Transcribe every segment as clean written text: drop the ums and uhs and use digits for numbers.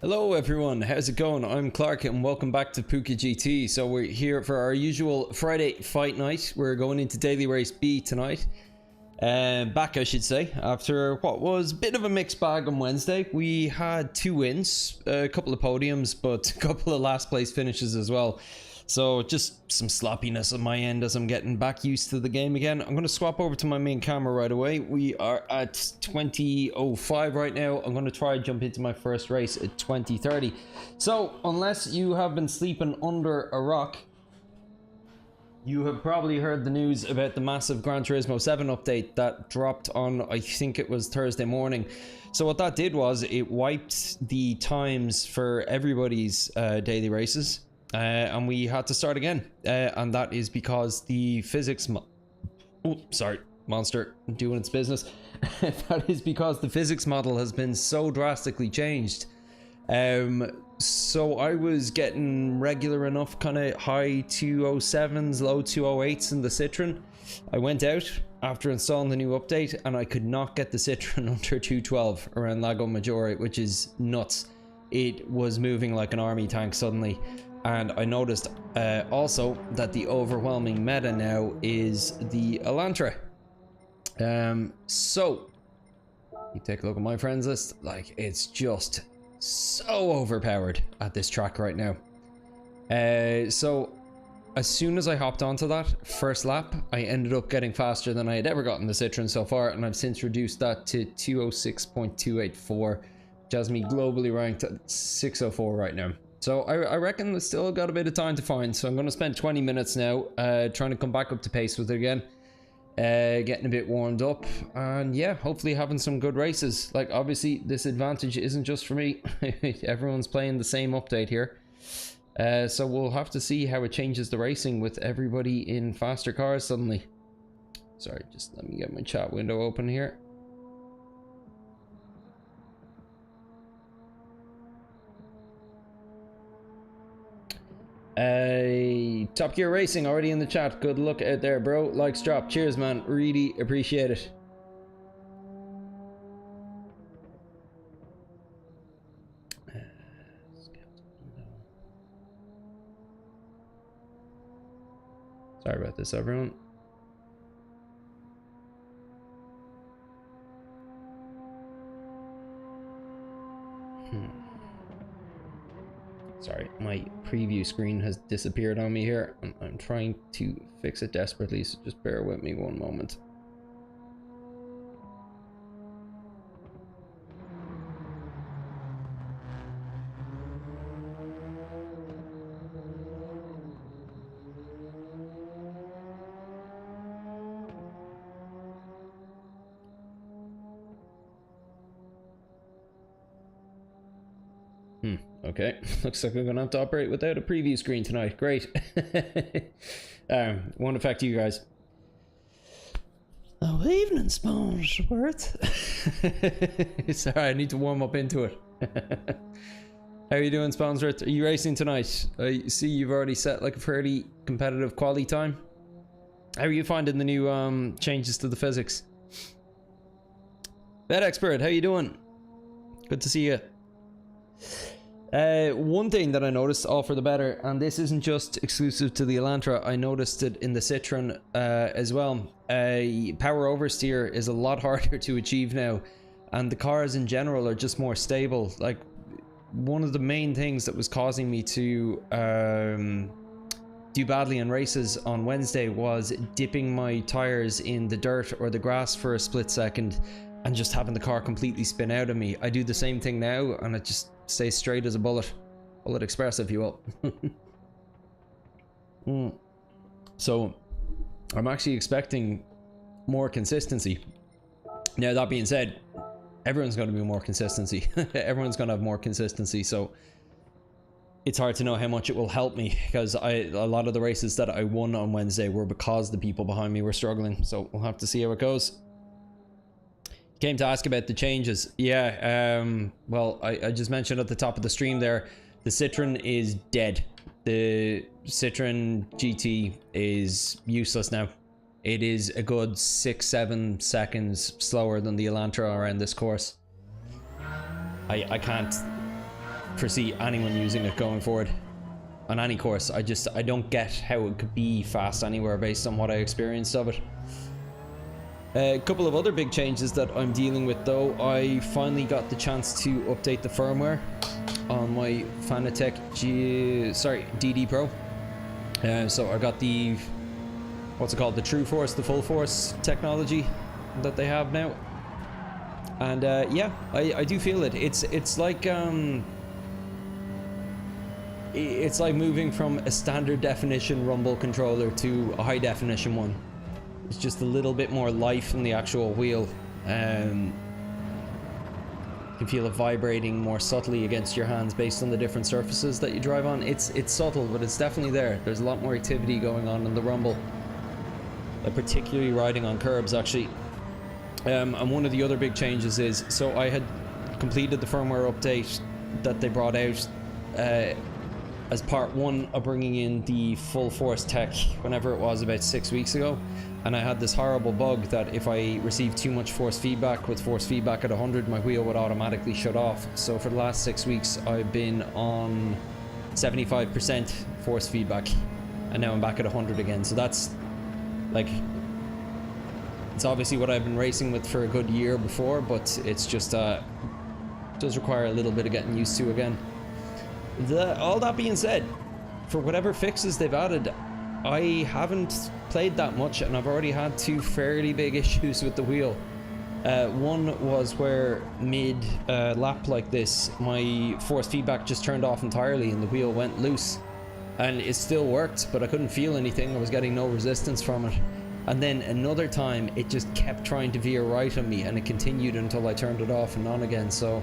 Hello everyone, how's it going? I'm Clark and welcome back to Puka GT. So we're here for our usual Friday fight night. We're going into Daily Race B tonight. Back I should say, after what was a bit of a mixed bag on Wednesday. We had 2 wins, a couple of podiums, but a couple of last place finishes as well. So just some sloppiness on my end as I'm getting back used to the game again. I'm going to swap over to my main camera right away. We are at 20:05 right now. I'm going to try and jump into my first race at 20:30. So unless you have been sleeping under a rock, you have probably heard the news about the massive Gran Turismo 7 update that dropped on, I think it was Thursday morning. So what that did was it wiped the times for everybody's daily races. And we had to start again, and that is because the physics monster doing its business. That is because the physics model has been so drastically changed. So I was getting regular enough kind of high 207s, low 208s in the Citroen. I went out after installing the new update and I could not get the Citroen under 212 around Lago Maggiore, which is nuts. It was moving like an army tank suddenly. And I noticed also that the overwhelming meta now is the Elantra. So you take a look at my friends list, like it's just so overpowered at this track right now. So as soon as I hopped onto that first lap, I ended up getting faster than I had ever gotten the Citroen so far, and I've since reduced that to 206.284, which has me globally ranked at 604 right now. So I reckon it's still got a bit of time to find. So I'm going to spend 20 minutes now trying to come back up to pace with it again. Getting a bit warmed up. And yeah, hopefully having some good races. Like obviously this advantage isn't just for me. Everyone's playing the same update here. So we'll have to see how it changes the racing with everybody in faster cars suddenly. Sorry, just let me get my chat window open here. Top Gear Racing already in the chat. Good luck out there, bro. Likes drop. Cheers, man. Really appreciate it. Sorry about this, everyone. Sorry, my preview screen has disappeared on me here. I'm trying to fix it desperately, so just bear with me one moment. Okay, looks like we're gonna have to operate without a preview screen tonight. Great. Won't affect you guys. Oh, evening, Sponsworth. Sorry, I need to warm up into it. How are you doing, Sponsworth? Are you racing tonight? I see you've already set like a fairly competitive quali time. How are you finding the new changes to the physics? Bet Expert, how you doing? Good to see you. One thing that I noticed, all for the better, and this isn't just exclusive to the Elantra, I noticed it in the Citroen as well. Power oversteer is a lot harder to achieve now, and the cars in general are just more stable. Like, one of the main things that was causing me to do badly in races on Wednesday was dipping my tires in the dirt or the grass for a split second and just having the car completely spin out of me. I do the same thing now and it just stays straight as a bullet express, if you will. So I'm actually expecting more consistency. Now that being said, everyone's going to be more consistency. Everyone's going to have more consistency, so it's hard to know how much it will help me, because a lot of the races that I won on Wednesday were because the people behind me were struggling, so we'll have to see how it goes. Came to ask about the changes. Yeah, well, I just mentioned at the top of the stream there, the Citroen is dead. The Citroen GT is useless now. It is a good 6-7 seconds slower than the Elantra around this course. I can't foresee anyone using it going forward on any course. I don't get how it could be fast anywhere based on what I experienced of it. A couple of other big changes that I'm dealing with though. I finally got the chance to update the firmware on my Fanatec DD Pro. So I got the, what's it called, the True Force, the Full Force technology that they have now. And yeah, I do feel it. It's like moving from a standard definition rumble controller to a high definition one. It's just a little bit more life in the actual wheel. You can feel it vibrating more subtly against your hands based on the different surfaces that you drive on. It's subtle, but it's definitely there. There's a lot more activity going on in the rumble, particularly riding on curbs actually. And one of the other big changes is, so I had completed the firmware update that they brought out as part one of bringing in the full force tech whenever it was, about 6 weeks ago. And I had this horrible bug that if I received too much force feedback, with force feedback at 100, my wheel would automatically shut off. So for the last 6 weeks, I've been on 75% force feedback, and now I'm back at 100 again. So that's like, it's obviously what I've been racing with for a good year before, but it's just does require a little bit of getting used to again. All that being said, for whatever fixes they've added, I haven't played that much, and I've already had two fairly big issues with the wheel. One was where mid lap like this, my force feedback just turned off entirely and the wheel went loose, and it still worked, but I couldn't feel anything. I was getting no resistance from it. And then another time it just kept trying to veer right on me, and it continued until I turned it off and on again. So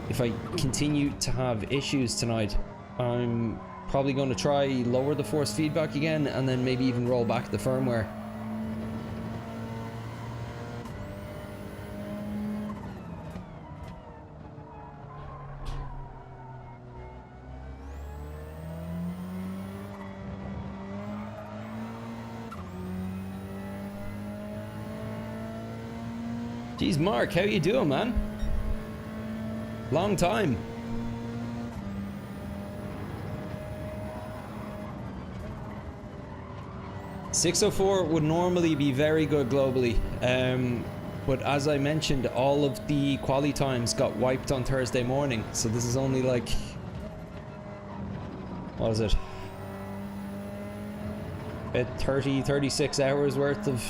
if I continue to have issues tonight, I'm probably going to try lower the force feedback again, and then maybe even roll back the firmware. Jeez, Mark, how you doing, man? Long time. .604 would normally be very good globally, but as I mentioned, all of the quali times got wiped on Thursday morning, so this is only like, what is it, about 36 hours worth of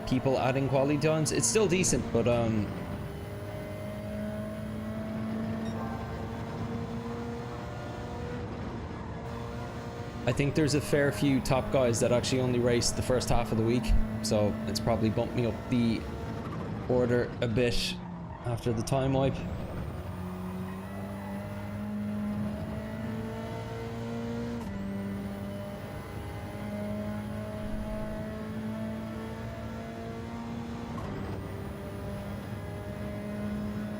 people adding quali times. It's still decent, but I think there's a fair few top guys that actually only raced the first half of the week, so it's probably bumped me up the order a bit after the time wipe.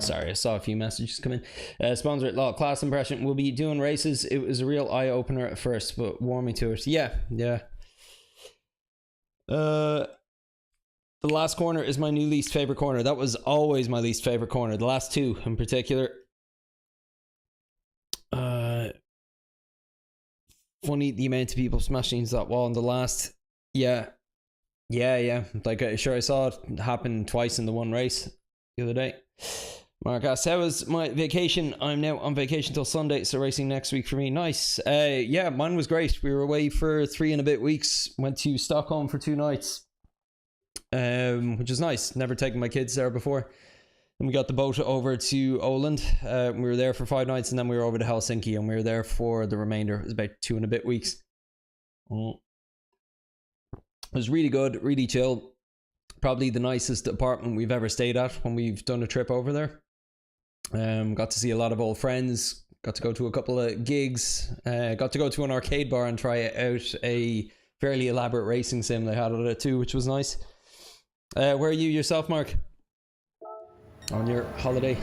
Sorry, I saw a few messages come in. Sponsor at Law, class impression. We'll be doing races. It was a real eye-opener at first, but warm me to it. Yeah. The last corner is my new least favorite corner. That was always my least favorite corner. The last two in particular. Funny the amount of people smashing into that wall in the last. Yeah. Like, sure, I saw it happen twice in the one race the other day. Mark asks, how was my vacation? I'm now on vacation till Sunday, so racing next week for me. Nice. Yeah, mine was great. We were away for 3 and a bit weeks. Went to Stockholm for 2 nights, which is nice. Never taken my kids there before. And we got the boat over to Åland. We were there for 5 nights, and then we were over to Helsinki, and we were there for the remainder. It was about 2 and a bit weeks. It was really good, really chill. Probably the nicest apartment we've ever stayed at when we've done a trip over there. Got to see a lot of old friends, got to go to a couple of gigs, got to go to an arcade bar and try out a fairly elaborate racing sim they had at it too, which was nice. Where are you yourself, Mark, on your holiday?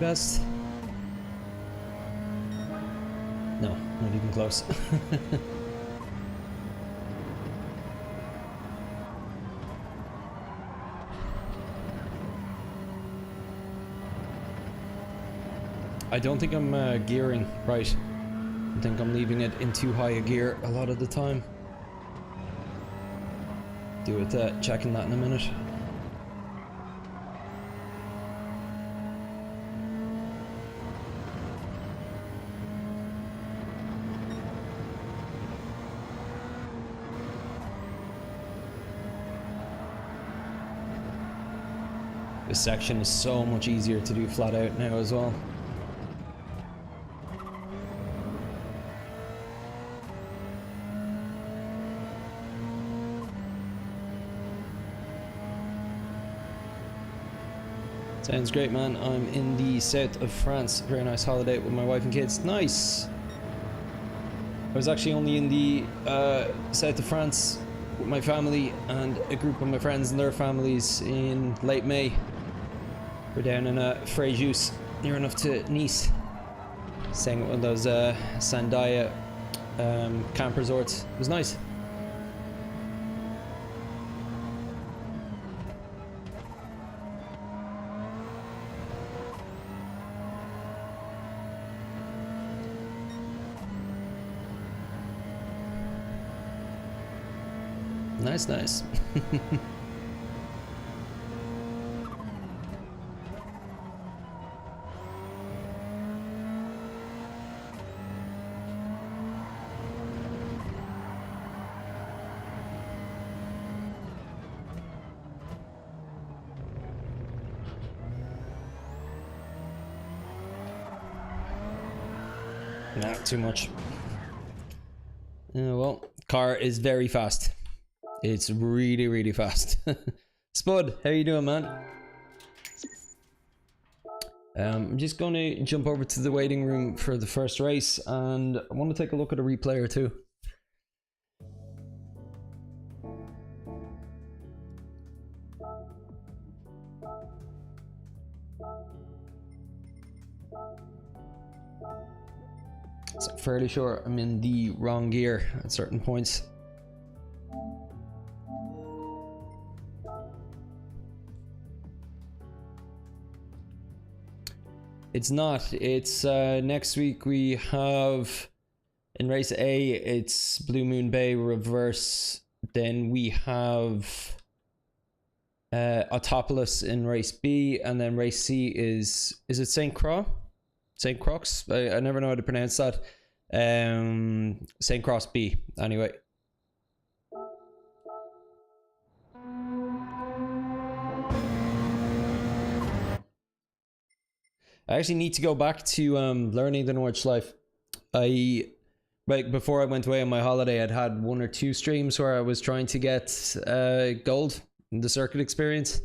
best? No, not even close. I don't think I'm gearing right. I think I'm leaving it in too high a gear a lot of the time. Do it, checking that in a minute. This section is so much easier to do flat out now as well. Sounds great, man. I'm in the south of France. Very nice holiday with my wife and kids. Nice! I was actually only in the south of France with my family and a group of my friends and their families in late May. We're down in Fréjus, near enough to Nice. Staying at one of those Sandaia camp resorts. It was nice. Nice, nice. Not too much. Well, car is very fast. It's really, really fast. Spud, how you doing, man? I'm just going to jump over to the waiting room for the first race, and I want to take a look at a replay or two. So I'm fairly sure I'm in the wrong gear at certain points. It's not. It's next week we have in race A, it's Blue Moon Bay reverse. Then we have Autopolis in race B, and then race C is it St. Croix? St. Croix? I never know how to pronounce that. St. Croix B, anyway. I actually need to go back to learning the Nordschleife. Before I went away on my holiday, I'd had 1 or 2 streams where I was trying to get gold in the circuit experience.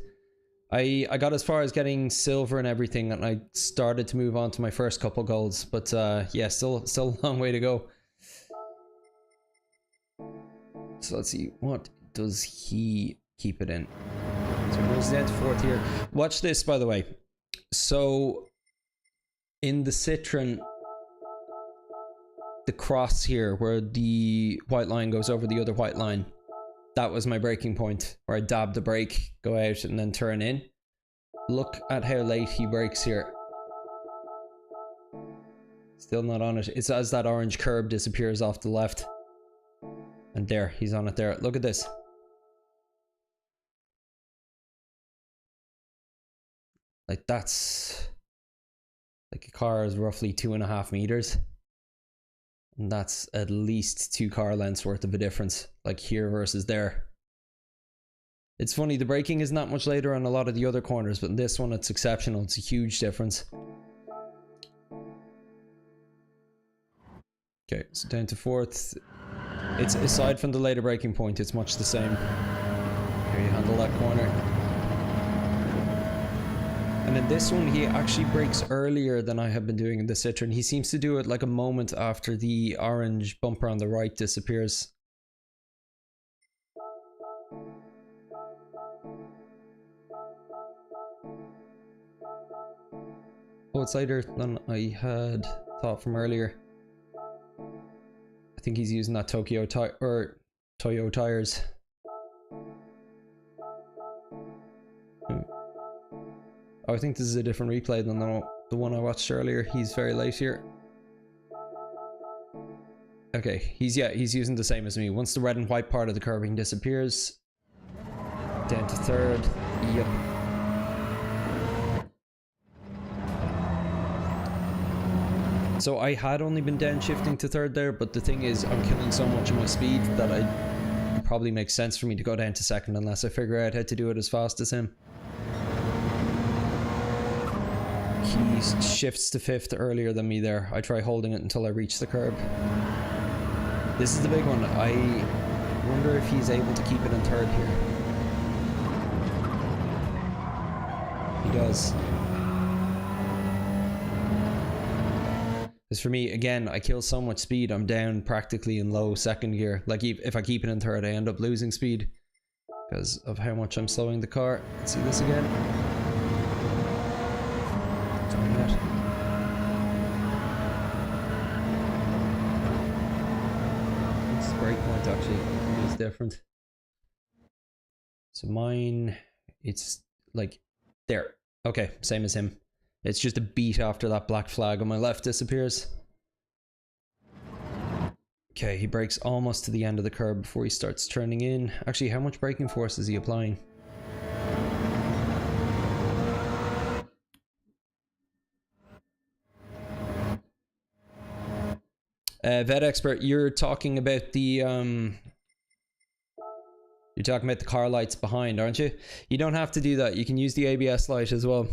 I got as far as getting silver and everything, and I started to move on to my first couple golds. But yeah, still a long way to go. So let's see, what does he keep it in? So it goes down to 4th here. Watch this, by the way. So in the Citroen, the cross here where the white line goes over the other white line, that was my braking point, where I dab the brake, go out and then turn in. Look at how late he brakes here. Still not on it. It's as that orange curb disappears off the left. And there, he's on it there. Look at this. Like, that's like a car is roughly 2.5 meters. And that's at least 2 car lengths worth of a difference, like here versus there. It's funny, the braking isn't that much later on a lot of the other corners, but in this one it's exceptional. It's a huge difference. Okay, so down to 4th. It's aside from the later braking point, it's much the same. Here you handle that corner. And in this one, he actually brakes earlier than I have been doing in the Citroen. He seems to do it like a moment after the orange bumper on the right disappears. Oh, it's later than I had thought from earlier. I think he's using that Toyo tires. Oh, I think this is a different replay than the one I watched earlier. He's very late here. Okay, he's using the same as me. Once the red and white part of the curbing disappears, down to third. Yep. So I had only been downshifting to third there, but the thing is, I'm killing so much of my speed that it probably makes sense for me to go down to second unless I figure out how to do it as fast as him. He shifts to fifth earlier than me there. I try holding it until I reach the curb. This is the big one. I wonder if he's able to keep it in third here. He does. Because for me, again, I kill so much speed, I'm down practically in low second gear. Like, if I keep it in third, I end up losing speed because of how much I'm slowing the car. Let's see this again. Sorry, not. This brake point actually is different. So mine, it's like there. Okay, same as him. It's just a beat after that black flag on my left disappears. Okay, he brakes almost to the end of the curb before he starts turning in. Actually, how much braking force is he applying? Vet expert, you're talking about the car lights behind, aren't you? You don't have to do that. You can use the ABS light as well.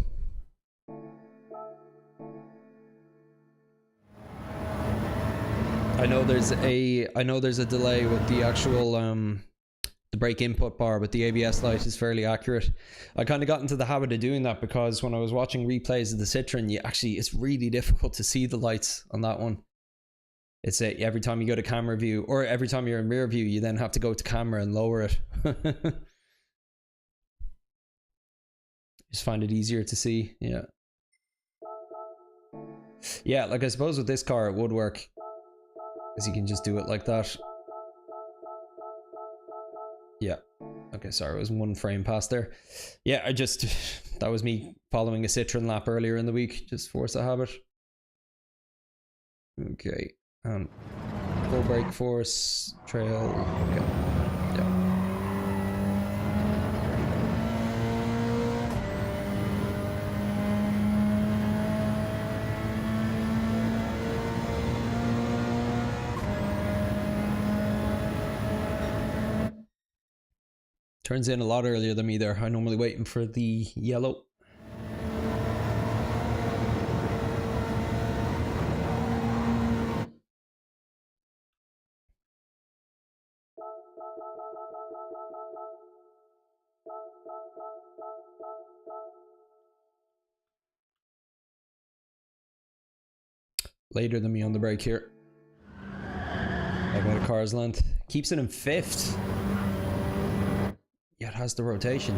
I know there's a delay with the actual the brake input bar, but the ABS light is fairly accurate. I kind of got into the habit of doing that because when I was watching replays of the Citroen, it's really difficult to see the lights on that one. It's every time you go to camera view, or every time you're in rear view, you then have to go to camera and lower it. Just find it easier to see. Yeah, like I suppose with this car it would work, because you can just do it like that. Yeah. Okay, sorry, it was one frame past there. Yeah, that was me following a Citroen lap earlier in the week, just force a habit. Okay. Full brake force, trail, okay. Yeah. Turns in a lot earlier than me there. I'm normally waiting for the yellow. Later than me on the brake here. About a car's length. Keeps it in fifth. Yeah, it has the rotation.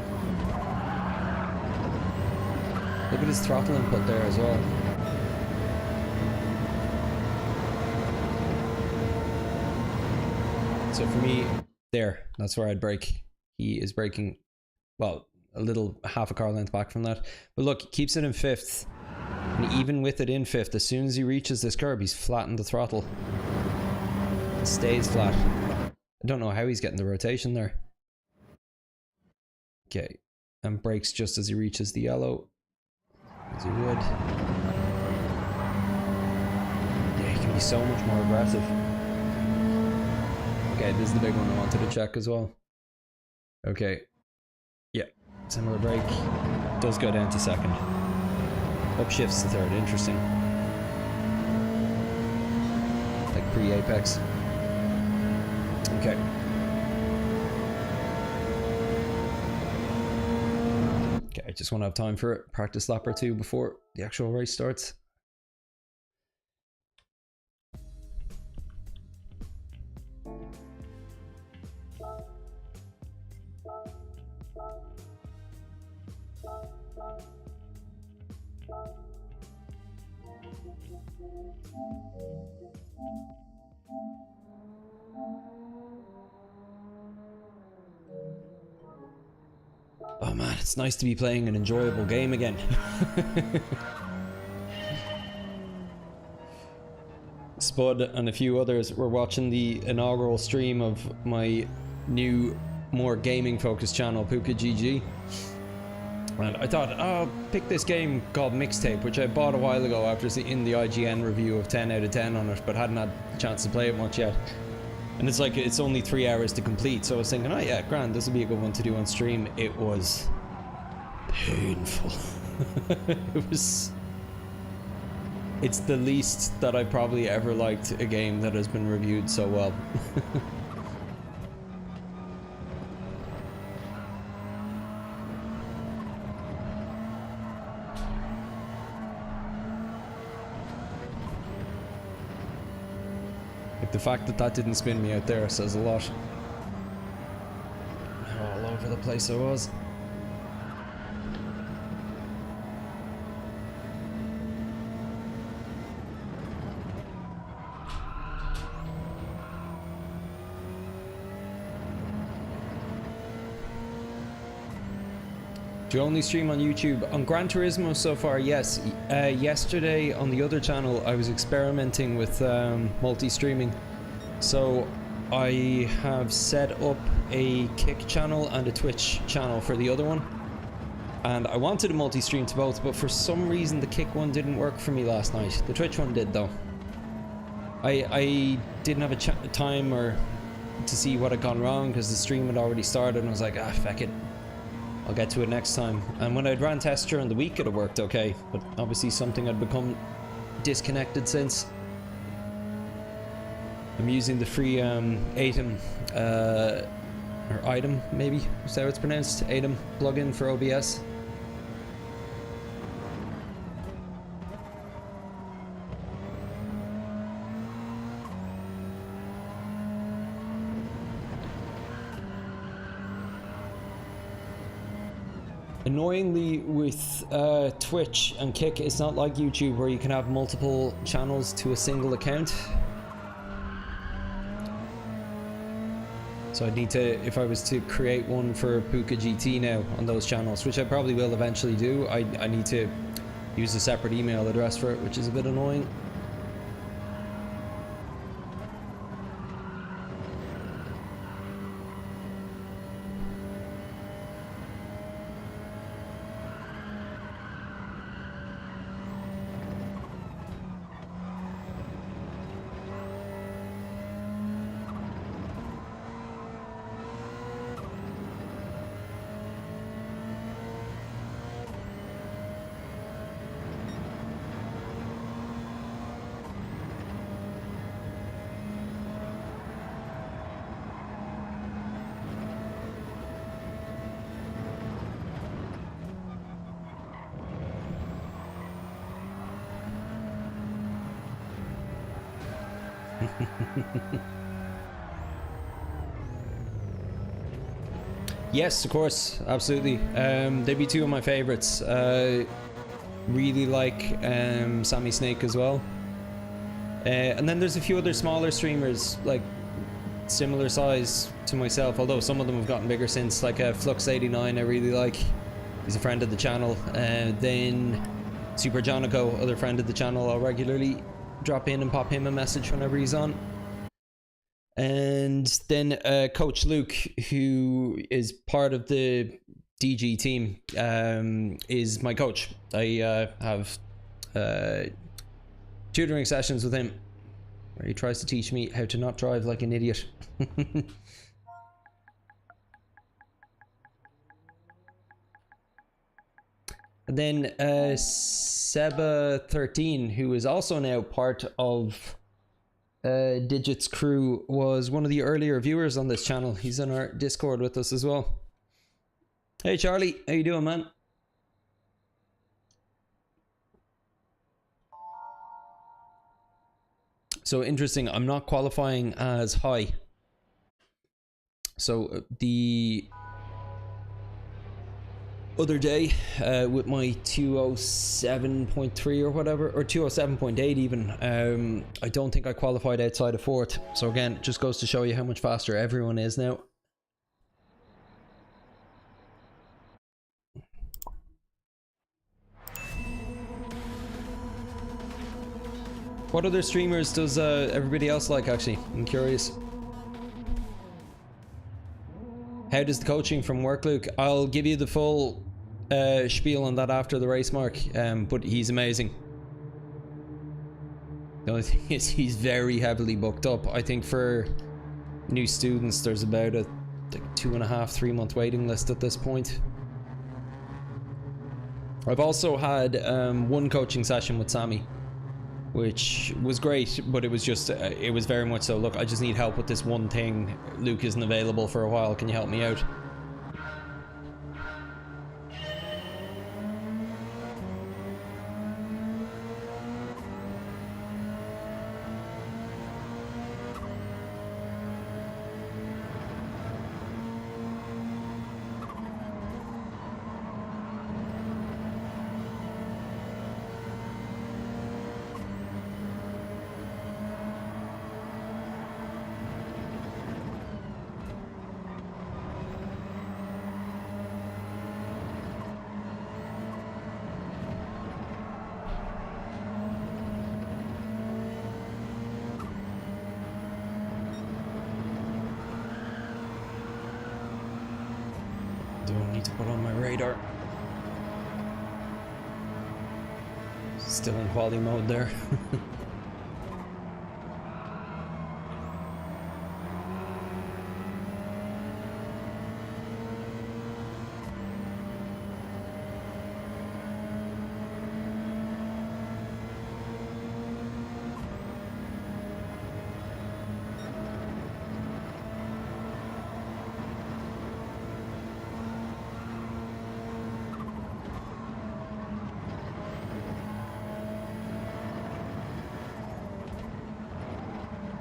Look at his throttle input there as well. So for me, that's where I'd brake. He is braking, well, half a car length back from that. But look, he keeps it in fifth. And even with it in fifth, as soon as he reaches this curb, he's flattened the throttle. It stays flat. I don't know how he's getting the rotation there. Okay, and brakes just as he reaches the yellow, as he would. Yeah, he can be so much more aggressive. Okay, this is the big one I wanted to check as well. Okay, yeah, similar brake. Does go down to second. Upshifts to third, interesting. Like pre-apex. Okay. Okay, I just want to have time for it. Practice lap or two before the actual race starts. Oh man, it's nice to be playing an enjoyable game again. Spud and a few others were watching the inaugural stream of my new, more gaming focused channel, Puka GG. And I thought, oh, pick this game called Mixtape, which I bought a while ago after seeing the IGN review of 10 out of 10 on it, but hadn't had a chance to play it much yet. And it's like, it's only 3 hours to complete, so I was thinking, oh yeah, grand, this will be a good one to do on stream. It was painful. It was... It's the least that I probably ever liked a game that has been reviewed so well. Like, the fact that that didn't spin me out there says a lot. All over the place I was. Do you only stream on YouTube? On Gran Turismo so far, yes. Yesterday on the other channel I was experimenting with multi-streaming. So I have set up a Kick channel and a Twitch channel for the other one. And I wanted to multi-stream to both, but for some reason the Kick one didn't work for me last night. The Twitch one did though. I didn't have a time or to see what had gone wrong because the stream had already started and I was like, ah, feck it. I'll get to it next time. And when I'd ran tests during the week, it had worked okay, but obviously something had become disconnected since. I'm using the free Atom, or Item, maybe, is that how it's pronounced? Atom plugin for OBS. Annoyingly with Twitch and Kick, it's not like YouTube where you can have multiple channels to a single account. So I'd need to, if I was to create one for Puka GT now on those channels, which I probably will eventually do, I need to use a separate email address for it, which is a bit annoying. Yes, of course, absolutely. They'd be two of my favorites. Really like Sammy Snake as well. And then there's a few other smaller streamers, like similar size to myself, although some of them have gotten bigger since, like Flux89 I really like. He's a friend of the channel. Then Super Jonico, other friend of the channel, I'll regularly drop in and pop him a message whenever he's on. And then Coach Luke, who is part of the DG team, is my coach. I have tutoring sessions with him where he tries to teach me how to not drive like an idiot. And then Seba13, who is also now part of Digit's crew, was one of the earlier viewers on this channel. He's on our Discord with us as well. Hey Charlie, how you doing, man? So interesting, I'm not qualifying as high. So the other day with my 207.3 or whatever, or 207.8 even. I don't think I qualified outside of 4th. So again, it just goes to show you how much faster everyone is now. What other streamers does everybody else like, actually? I'm curious. How does the coaching from work, Luke? I'll give you the full spiel on that after the race, Mark. But he's amazing. The only thing is he's very heavily booked up. I think for new students there's about a like 2.5-3 month waiting list at this point. I've also had one coaching session with Sammy, which was great, but it was just it was very much so, look, I just need help with this one thing. Luke isn't available for a while, can you help me out? Don't need to put on my radar. Still in quality mode there.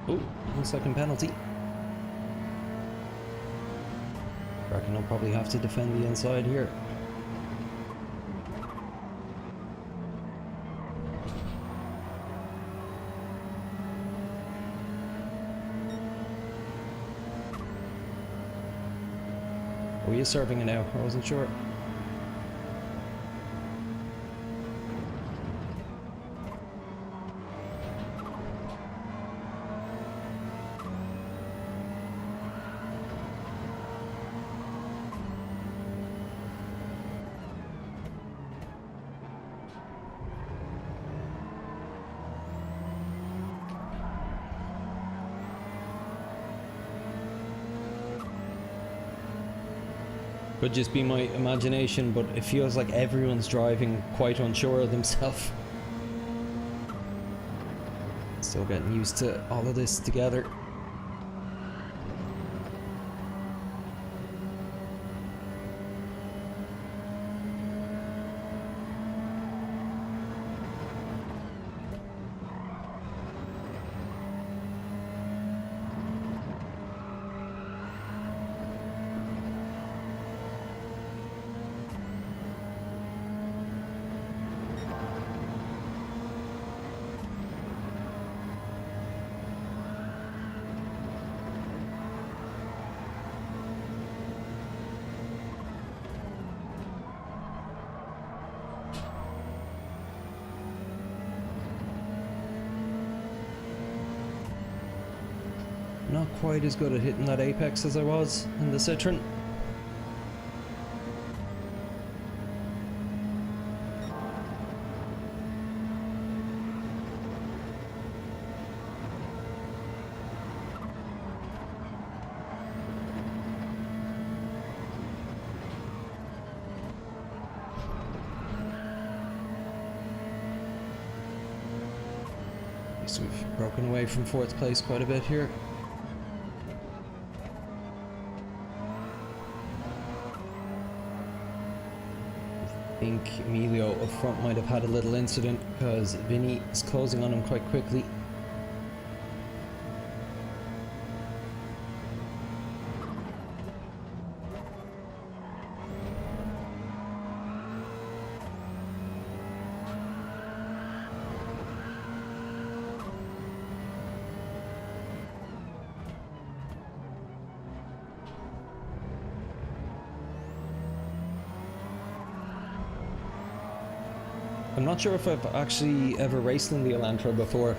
Oh, 1 second penalty. I reckon I'll probably have to defend the inside here. Oh, he is serving it now. I wasn't sure. Could just be my imagination, but it feels like everyone's driving quite unsure of themselves. Still getting used to all of this together. Not quite as good at hitting that apex as I was in the Citroen. So we've broken away from 4th place quite a bit here. I think Emilio up front might have had a little incident because Vinny is closing on him quite quickly. I'm not sure if I've actually ever raced in the Elantra before.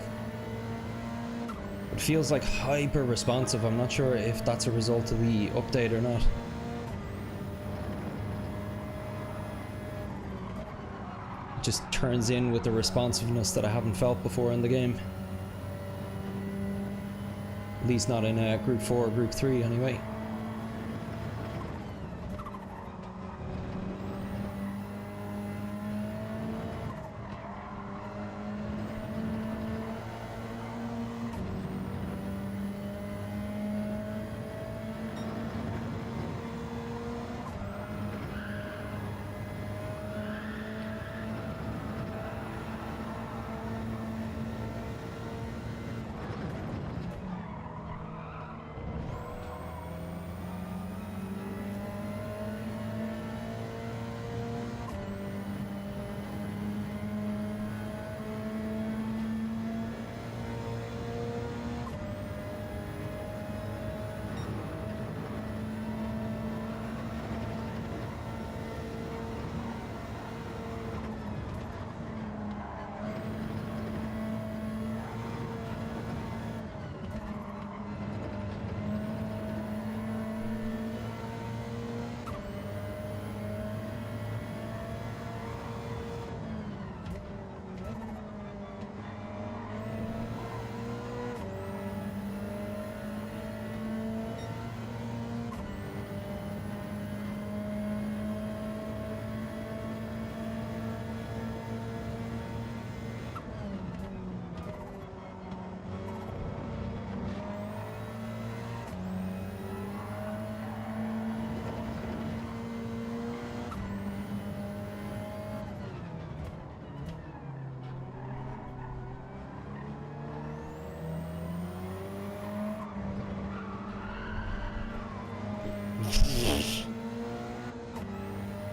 It feels like hyper responsive. I'm not sure if that's a result of the update or not. It just turns in with the responsiveness that I haven't felt before in the game. At least not in Group 4 or Group 3 anyway.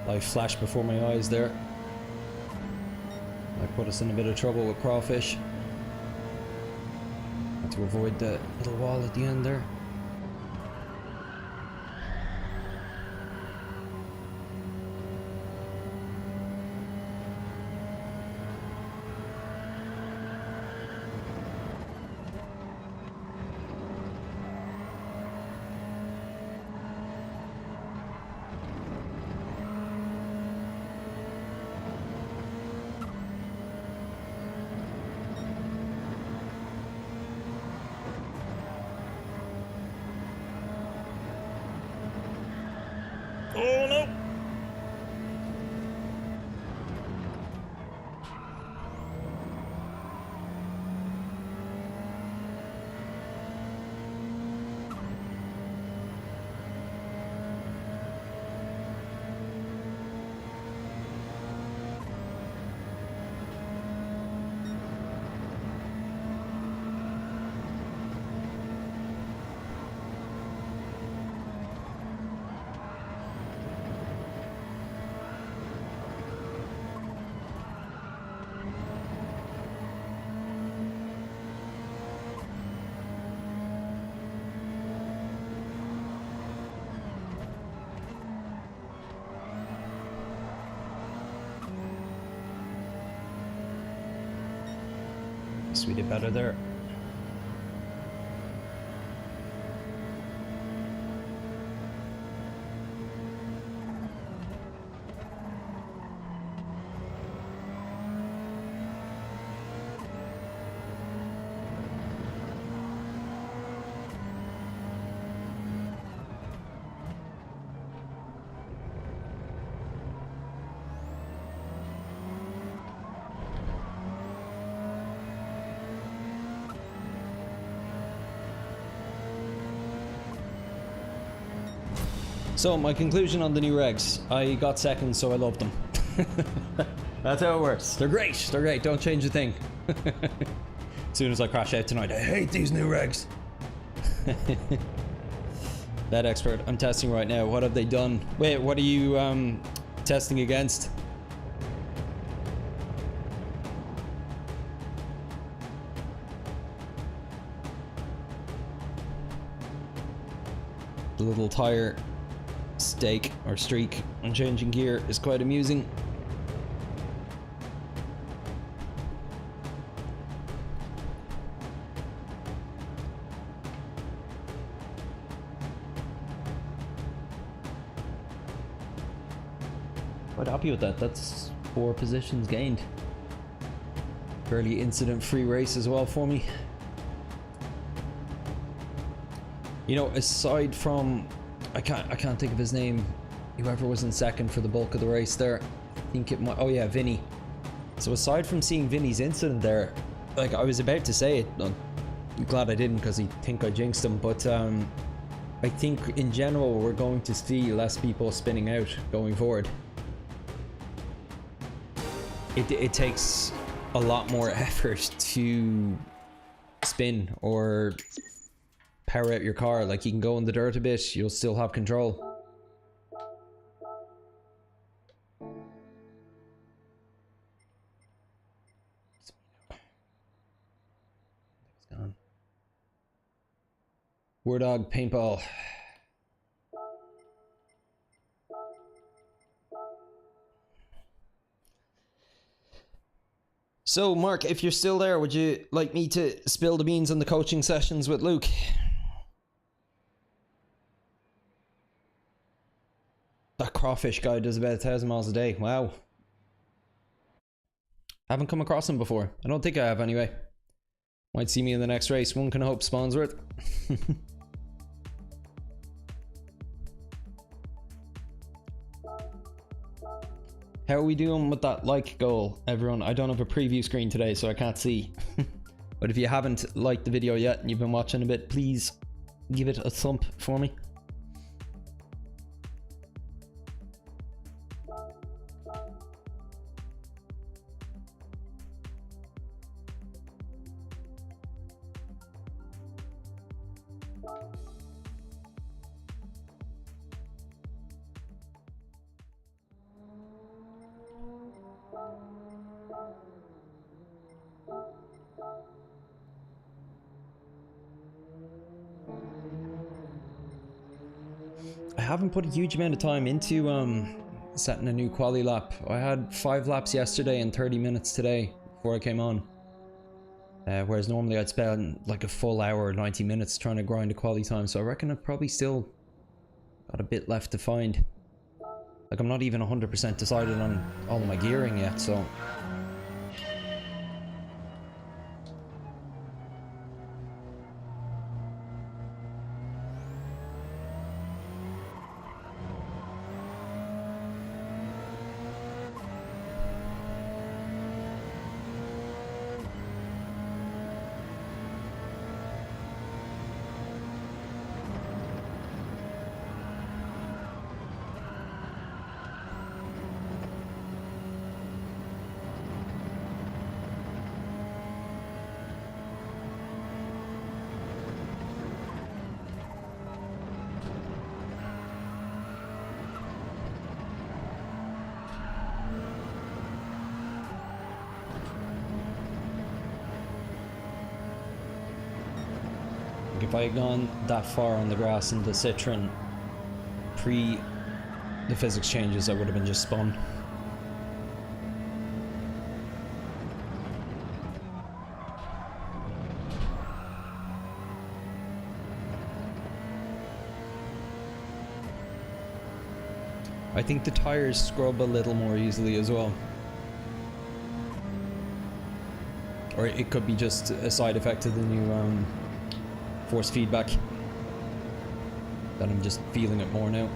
Life flashed before my eyes there. That put us in a bit of trouble with crawfish. Had to avoid the little wall at the end there. Oh no! We did better there. So, my conclusion on the new regs. I got second, so I loved them. That's how it works. They're great. They're great. Don't change a thing. As soon as I crash out tonight, I hate these new regs. That expert I'm testing right now. What have they done? Wait, what are you testing against? The little tire stake or streak on changing gear is quite amusing. quite happy with that. That's 4 positions gained. Fairly incident-free race as well for me. You know, aside from, I can't think of his name, whoever was in second for the bulk of the race there. I think it might, oh yeah, Vinny. So aside from seeing Vinny's incident there, like I was about to say it, I'm glad I didn't because I think I jinxed him, but I think in general we're going to see less people spinning out going forward. It takes a lot more effort to spin or power out your car. Like, you can go in the dirt a bit, you'll still have control. War Dog Paintball. So, Mark, if you're still there, would you like me to spill the beans on the coaching sessions with Luke? That crawfish guy does about 1,000 miles a day. Wow. Haven't come across him before. I don't think I have anyway. Might see me in the next race. One can hope. Spawnsworth. How are we doing with that like goal, everyone? I don't have a preview screen today, so I can't see. But if you haven't liked the video yet and you've been watching a bit, please give it a thump for me. I haven't put a huge amount of time into setting a new quali lap. I had 5 laps yesterday and 30 minutes today before I came on. Whereas normally I'd spend like a full hour or 90 minutes trying to grind a quali time, so I reckon I've probably still got a bit left to find. Like, I'm not even 100% decided on all of my gearing yet, so... If I had gone that far on the grass in the Citroen pre the physics changes, I would have been just spun. I think the tires scrub a little more easily as well. Or it could be just a side effect of the new force feedback, that I'm just feeling it more now.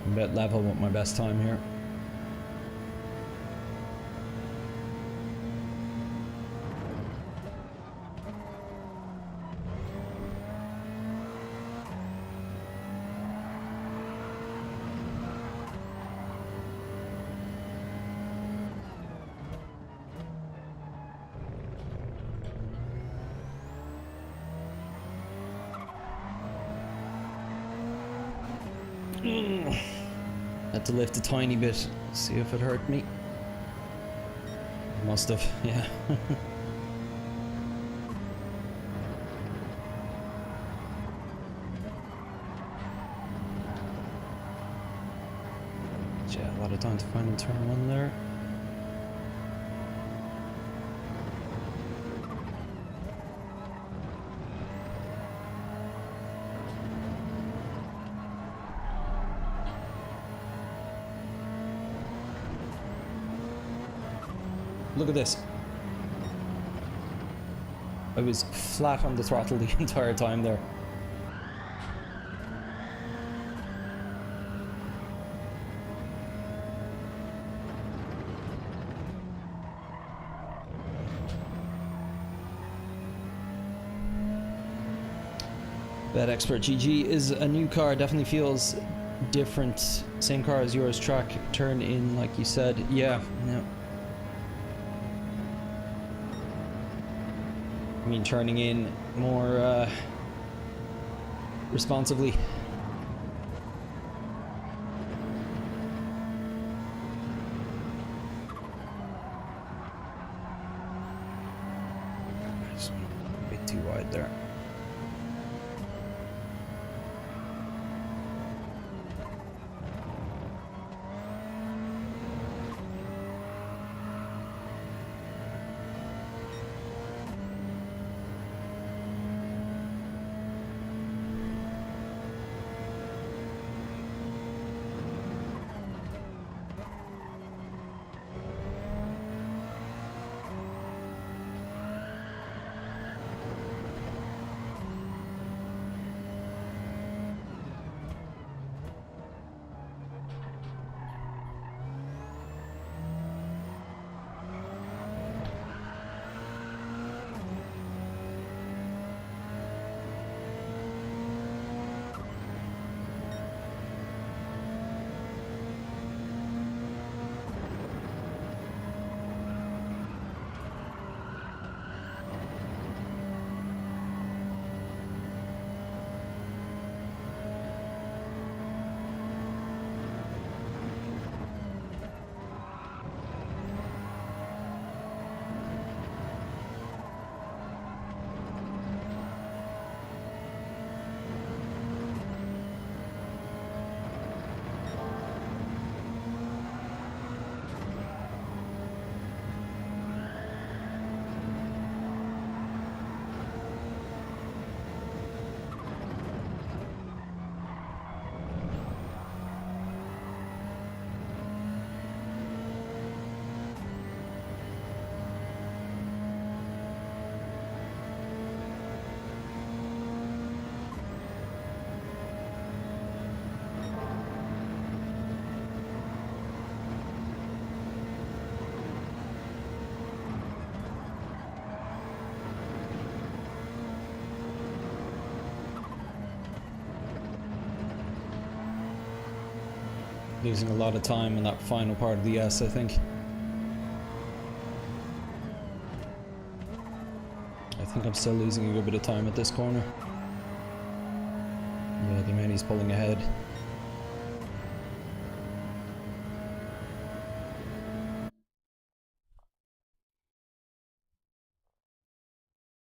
I'm a bit level with my best time here. Had to lift a tiny bit, see if it hurt me. It must have, yeah. Yeah, a lot of time to find turn one there. Look at this. I was flat on the throttle the entire time there. Bet Expert GG is a new car, definitely feels different. Same car as yours, track turn in like you said. Yeah, no. I mean, turning in more responsibly. Just a bit too wide there. Losing a lot of time in that final part of the S, I think. I think I'm still losing a good bit of time at this corner. Yeah, the man he's pulling ahead.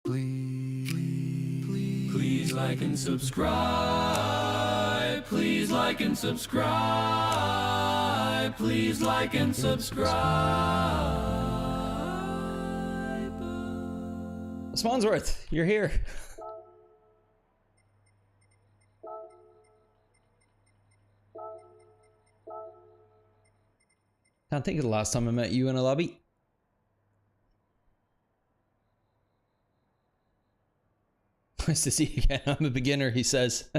Please like and subscribe. Please like and subscribe. Please like and subscribe. Spawnsworth, you're here. Can't think of the last time I met you in a lobby. Nice to see you again. I'm a beginner, he says.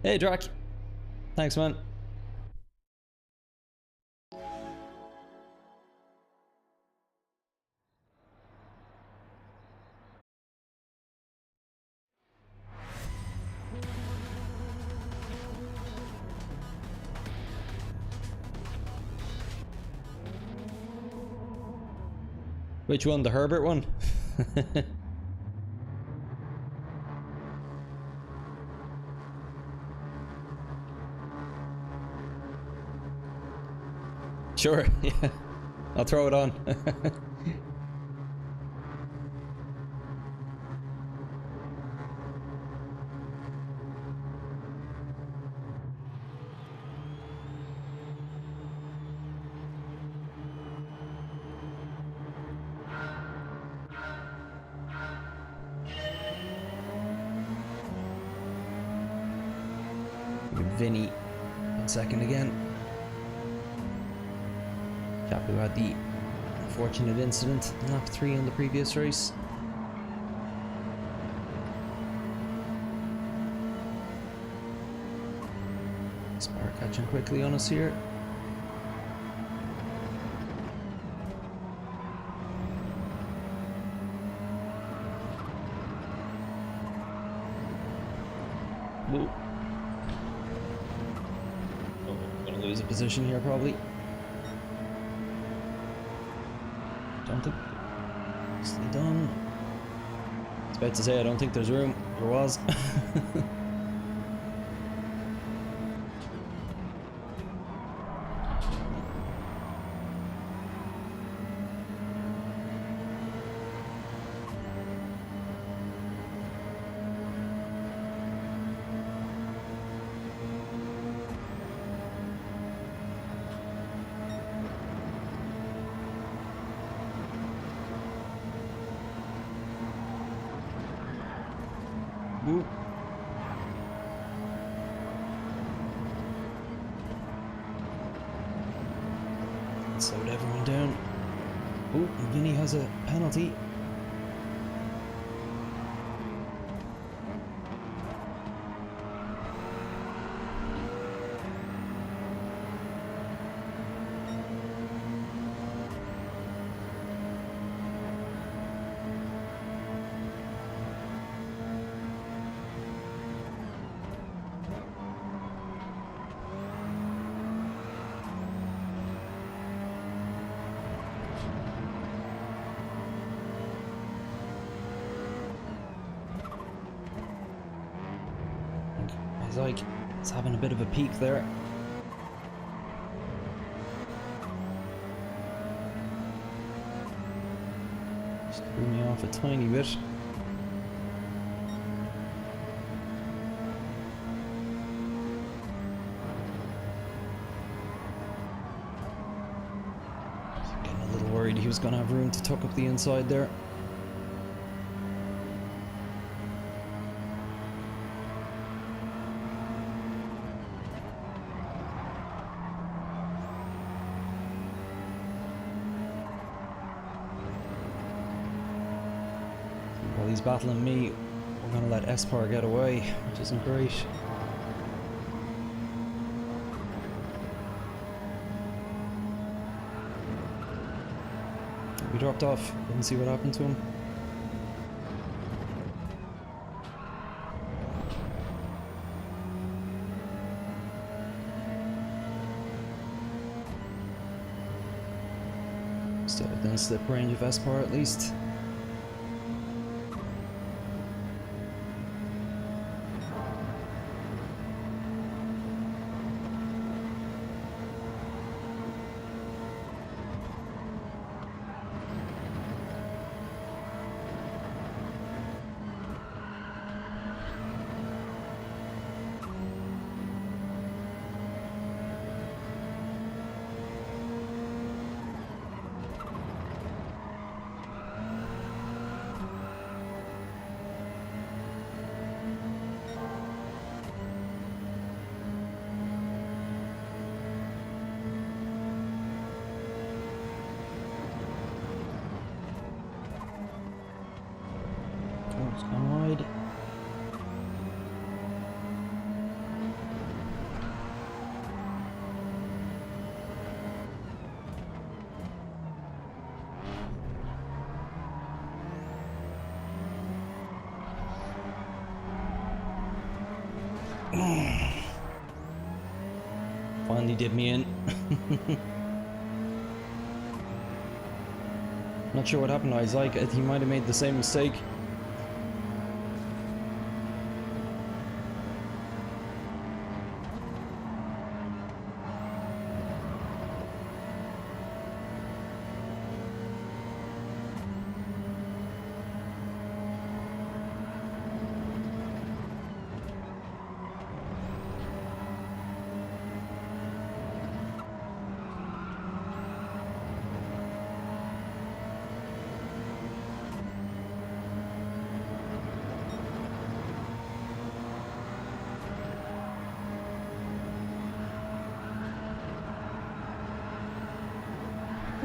Hey, Drac. Thanks, man. Which one? The Herbert one? sure. Yeah. I'll throw it on. Vinny on second again. Chap who had the unfortunate incident in lap 3 on the previous race. Spar catching quickly on us here. Whoa. Lose a position here probably. Don't think nicely done. I was about to say I don't think there's room. There was. Ooh. Slowed everyone down. Ooh, Vinny has a penalty. Like it's having a bit of a peak there. Just threw me off a tiny bit. Getting a little worried he was going to have room to tuck up the inside there. While he's battling me, we're going to let Espar get away, which isn't great. We dropped off, didn't see what happened to him. Still within slip range of Espar at least. It's gone wide. Finally did me in. Not sure what happened. I was like, he might have made the same mistake.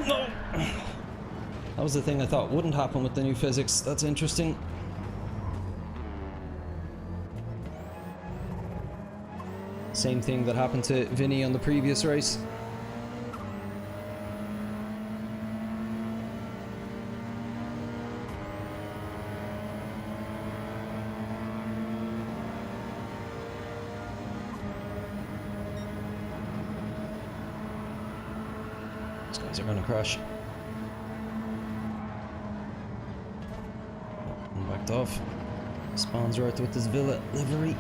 No! That was the thing I thought wouldn't happen with the new physics. That's interesting. Same thing that happened to Vinny on the previous race. These guys are gonna crash. And backed off. Spawns right with his Villa livery.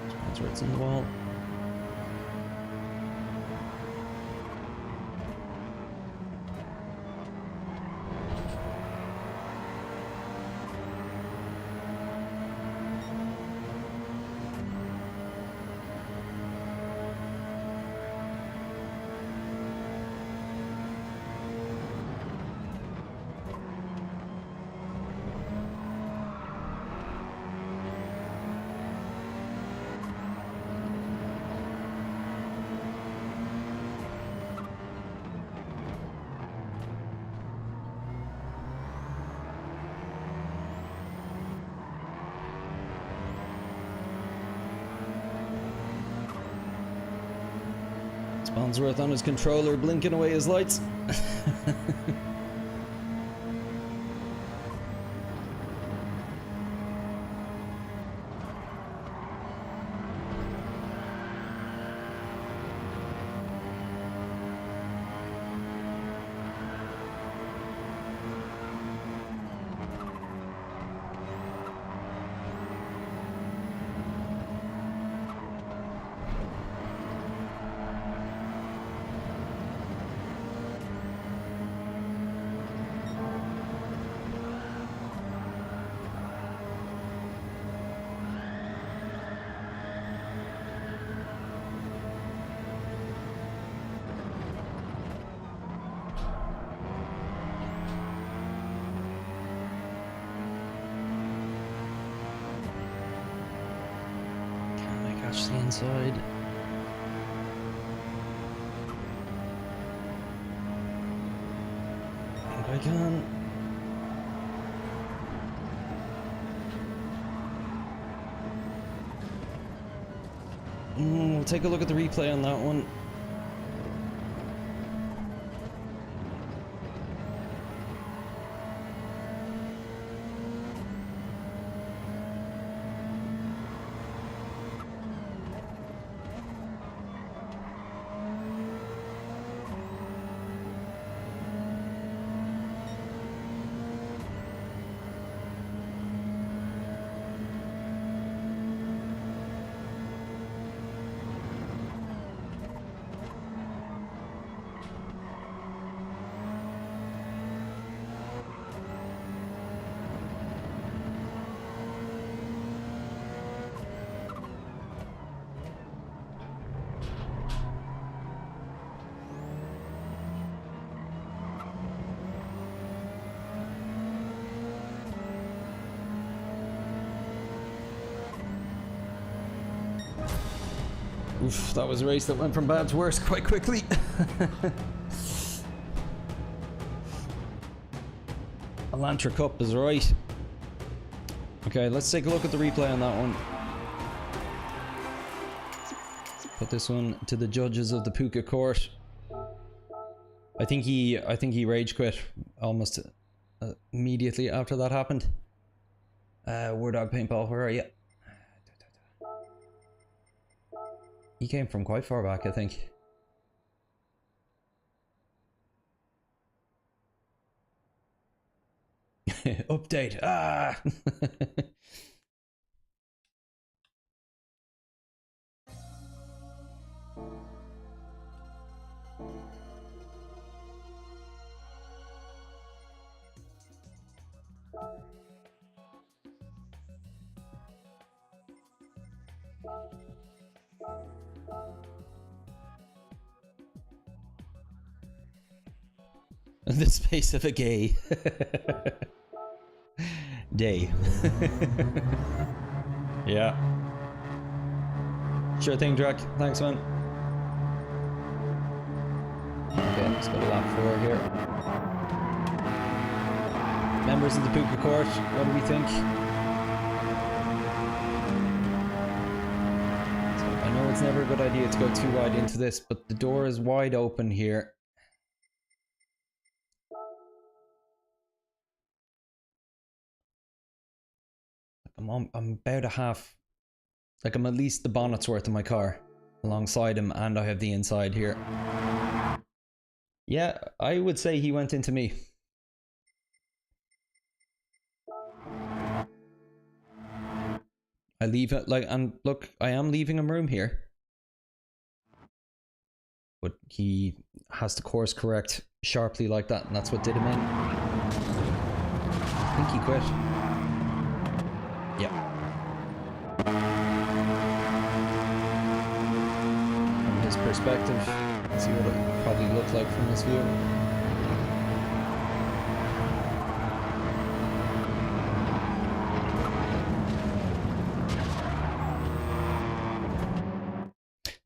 Spawns right in the wall. Spawnsworth on his controller, blinking away his lights. Catch the inside. I think I can. We'll take a look at the replay on that one. Oof, that was a race that went from bad to worse quite quickly. Elantra Cup is right. Okay, let's take a look at the replay on that one. Put this one to the judges of the Puka court. I think he rage quit almost immediately after that happened. War Dog Paintball, where are you? He came from quite far back, I think. Update. Ah. In the space of a gay day. Yeah. Sure thing, Drac. Thanks, man. Okay, let's go to lap 4 here. Members of the Puka Court, what do we think? So I know it's never a good idea to go too wide into this, but the door is wide open here. I'm about a half, like I'm at least the bonnet's worth of my car alongside him, and I have the inside here. Yeah, I would say he went into me. I leave it like, and look, I am leaving him room here, but he has to course correct sharply like that, and that's what did him in. I think he quit. Yeah. From his perspective, let's see what it probably looked like from this view.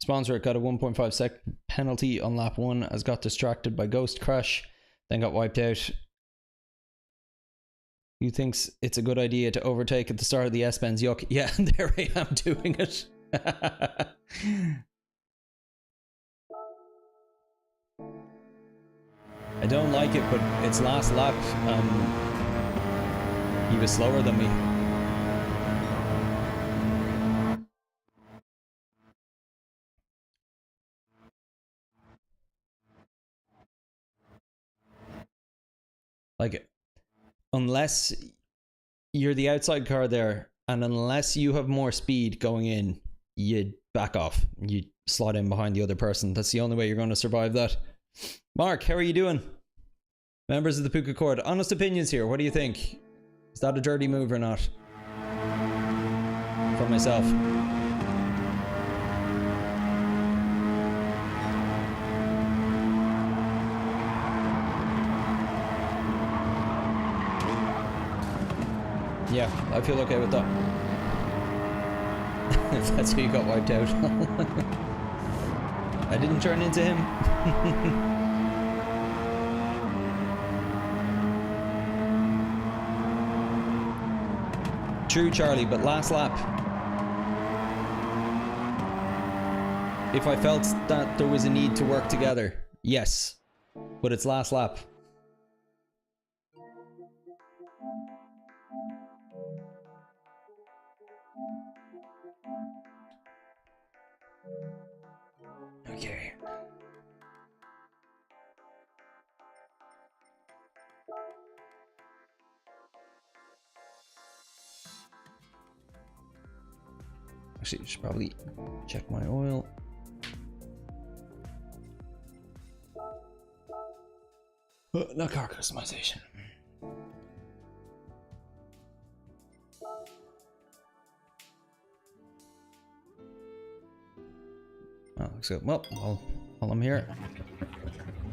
Sponsor got a 1.5 sec penalty on lap 1 as got distracted by Ghost Crash, then got wiped out. Who thinks it's a good idea to overtake at the start of the S-Bends? Yuck. Yeah, there I am doing it. I don't like it, but it's last lap. He was slower than me. Like, unless you're the outside car there, and unless you have more speed going in, you back off. You slot in behind the other person. That's the only way you're going to survive that. Mark, how are you doing? Members of the Puka Court, honest opinions here. What do you think? Is that a dirty move or not? For myself. Yeah, I feel okay with that. If that's who you got wiped out. I didn't turn into him. True, Charlie, but last lap. If I felt that there was a need to work together, yes. But it's last lap. Okay. Actually, I should probably check my oil. Not car customization. Oh, looks good. Well, while I'm here,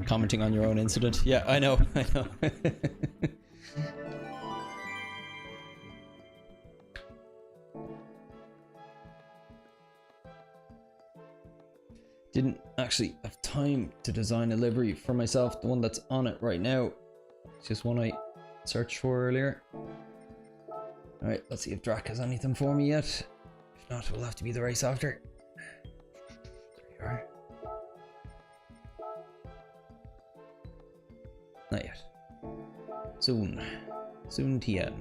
commenting on your own incident. Yeah, I know, I know. Didn't actually have time to design a livery for myself. The one that's on it right now. It's just one I searched for earlier. Alright, let's see if Drac has anything for me yet. If not, it will have to be the race after. There you are. Not yet. Soon. Soon TM.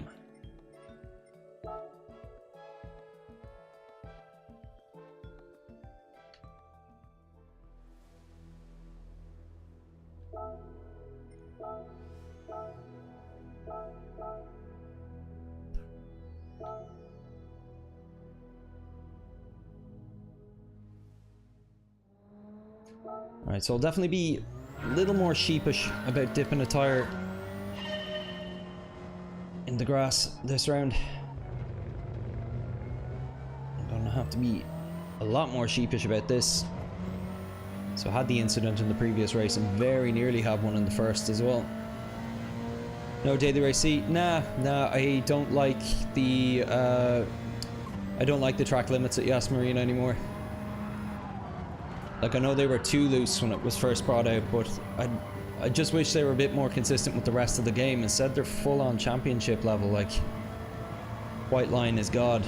Alright, so I'll definitely be a little more sheepish about dipping a tire in the grass this round. I'm gonna have to be a lot more sheepish about this. So I had the incident in the previous race and very nearly had one in the first as well. No daily race C? Nah, I don't like the track limits at Yas Marina anymore. Like, I know they were too loose when it was first brought out, but I just wish they were a bit more consistent with the rest of the game. Instead, they're full on championship level. Like, white line is God.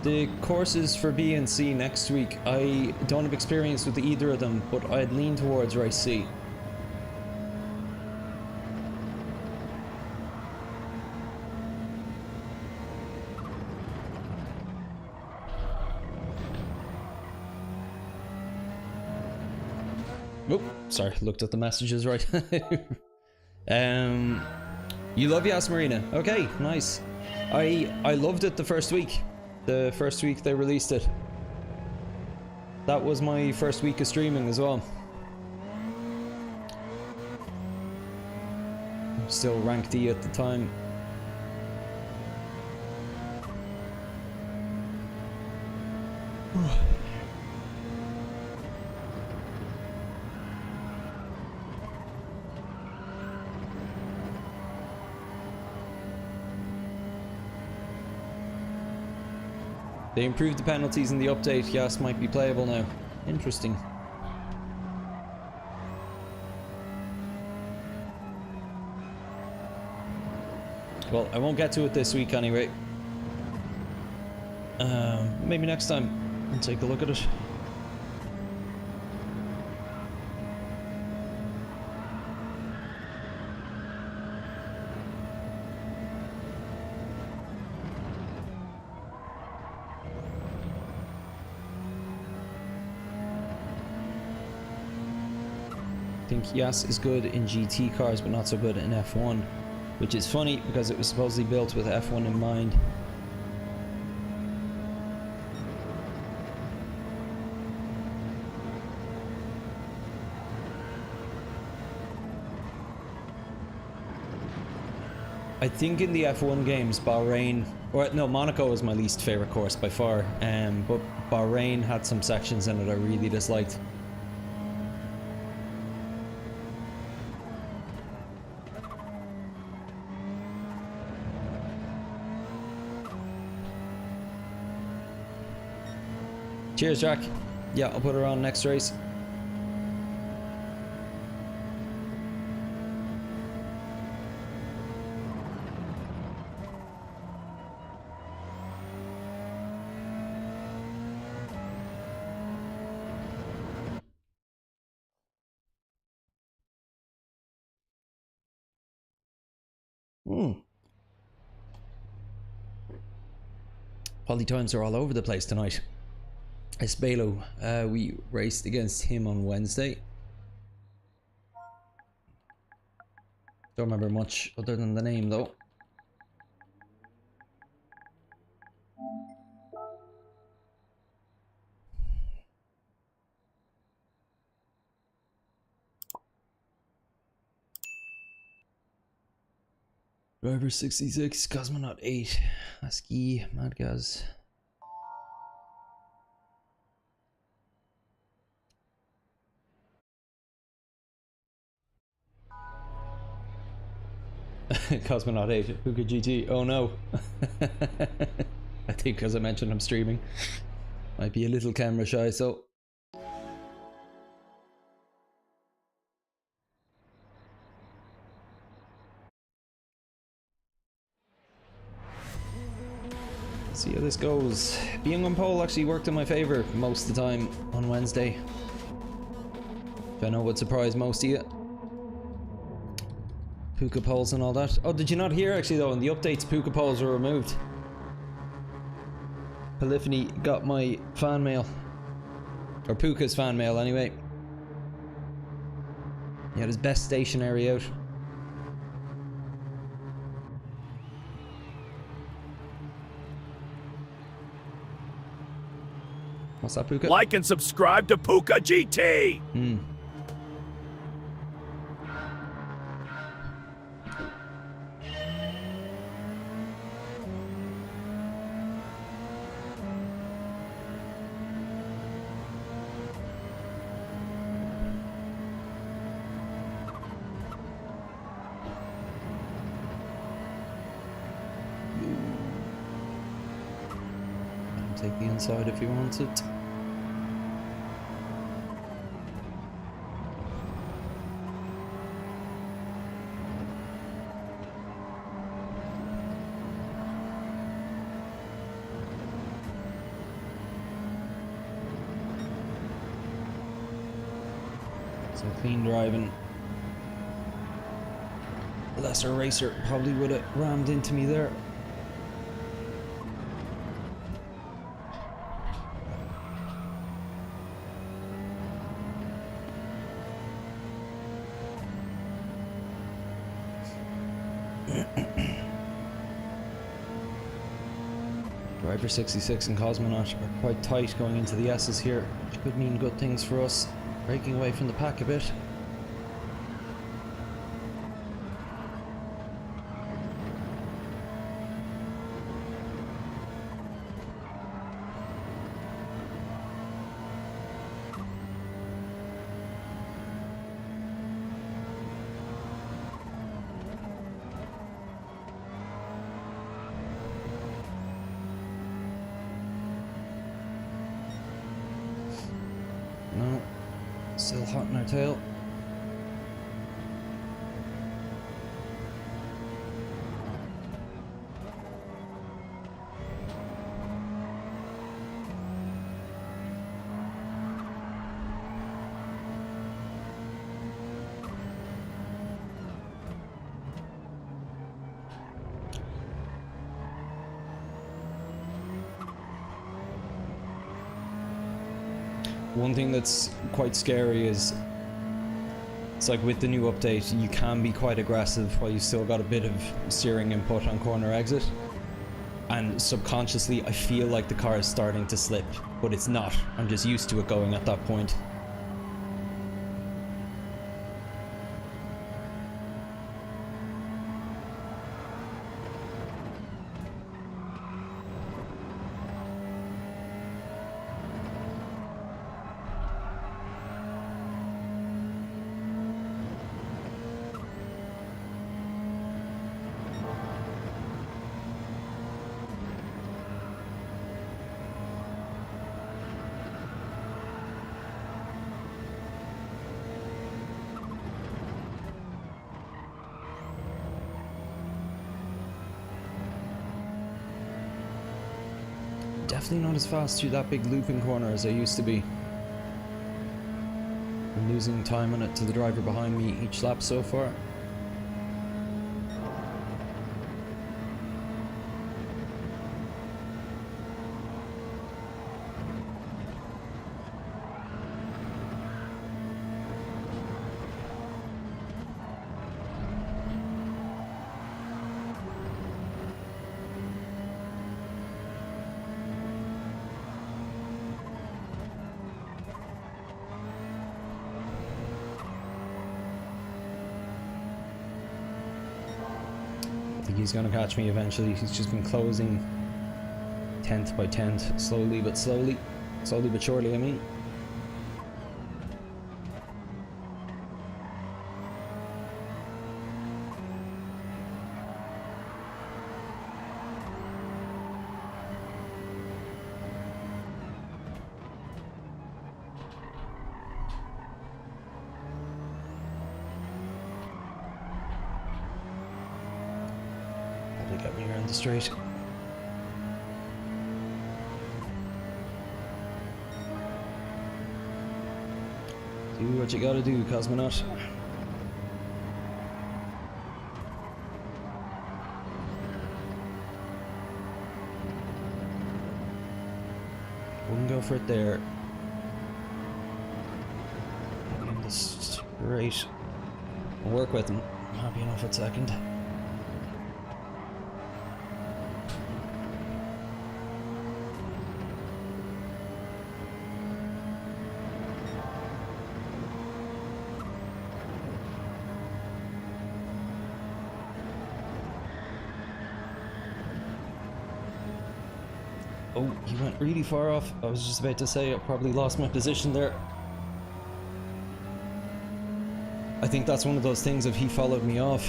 The courses for B and C next week, I don't have experience with either of them, but I'd lean towards race C. Oh, sorry, looked at the messages right. You love Yas Marina. Okay, nice. I loved it the first week. The first week they released it. That was my first week of streaming as well. Still ranked E at the time. They improved the penalties in the update. Yas might be playable now. Interesting. Well, I won't get to it this week anyway. Maybe next time I'll take a look at it. I think Yas is good in GT cars, but not so good in F1, which is funny because it was supposedly built with F1 in mind. I think in the F1 games, Bahrain, or no, Monaco was my least favorite course by far, but Bahrain had some sections in it I really disliked. Cheers, Jack. Yeah, I'll put her on next race. Poly times are all over the place tonight. Esbelo, we raced against him on Wednesday. Don't remember much other than the name though. Driver 66, Cosmonaut 8, Aski, Madgaz. Cosmonaut 8, Puka GT. Oh no. I think because I mentioned I'm streaming. Might be a little camera shy, so. See how this goes. Being on pole actually worked in my favor most of the time on Wednesday. If I know what surprised most of you. Puka poles and all that. Oh, did you not hear actually though, in the updates Puka poles were removed. Polyphony got my fan mail. Or Puka's fan mail anyway. He had his best stationary out. What's that, Puka? Like and subscribe to Puka GT! take the inside if he wants it. So clean driving. Lesser racer probably would have rammed into me there. Driver 66 and Cosmonaut are quite tight going into the S's here, which could mean good things for us, breaking away from the pack a bit. No, still hot in our tail. One thing that's quite scary is it's like with the new update you can be quite aggressive while you still got a bit of steering input on corner exit, and subconsciously I feel like the car is starting to slip, but it's not. I'm just used to it going at that point. Definitely not as fast through that big looping corner as I used to be. I'm losing time on it to the driver behind me each lap so far. I think he's going to catch me eventually. He's just been closing 10th by 10th, slowly but surely, I mean. Got me around the straight. Do what you gotta do, Cosmonaut. Wouldn't go for it there. In the straight. I'll work with him. I'm happy enough at second. Oh, he went really far off. I was just about to say I probably lost my position there. I think that's one of those things of he followed me off,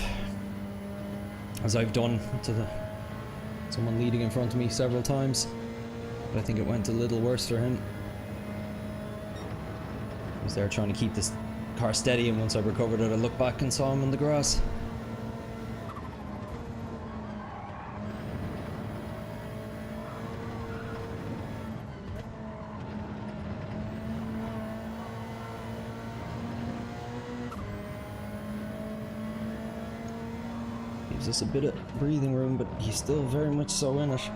as I've done to someone leading in front of me several times. But I think it went a little worse for him. I was there trying to keep this car steady, and once I recovered it, I looked back and saw him in the grass. Gives us a bit of breathing room, but he's still very much so in it.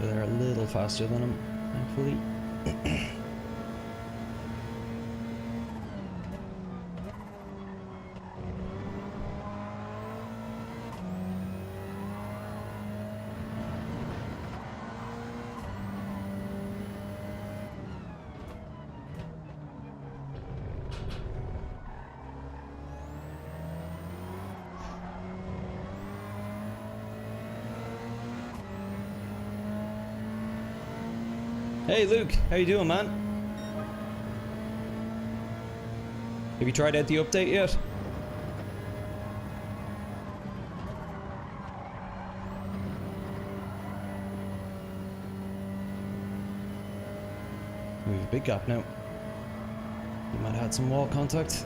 They're a little faster than him, thankfully. Hey Luke, how you doing, man? Have you tried out the update yet? We have a big gap now. You might have had some wall contact.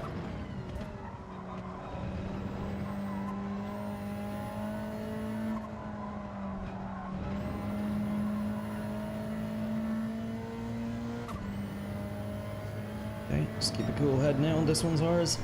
Okay, just keep a cool head now, this one's ours.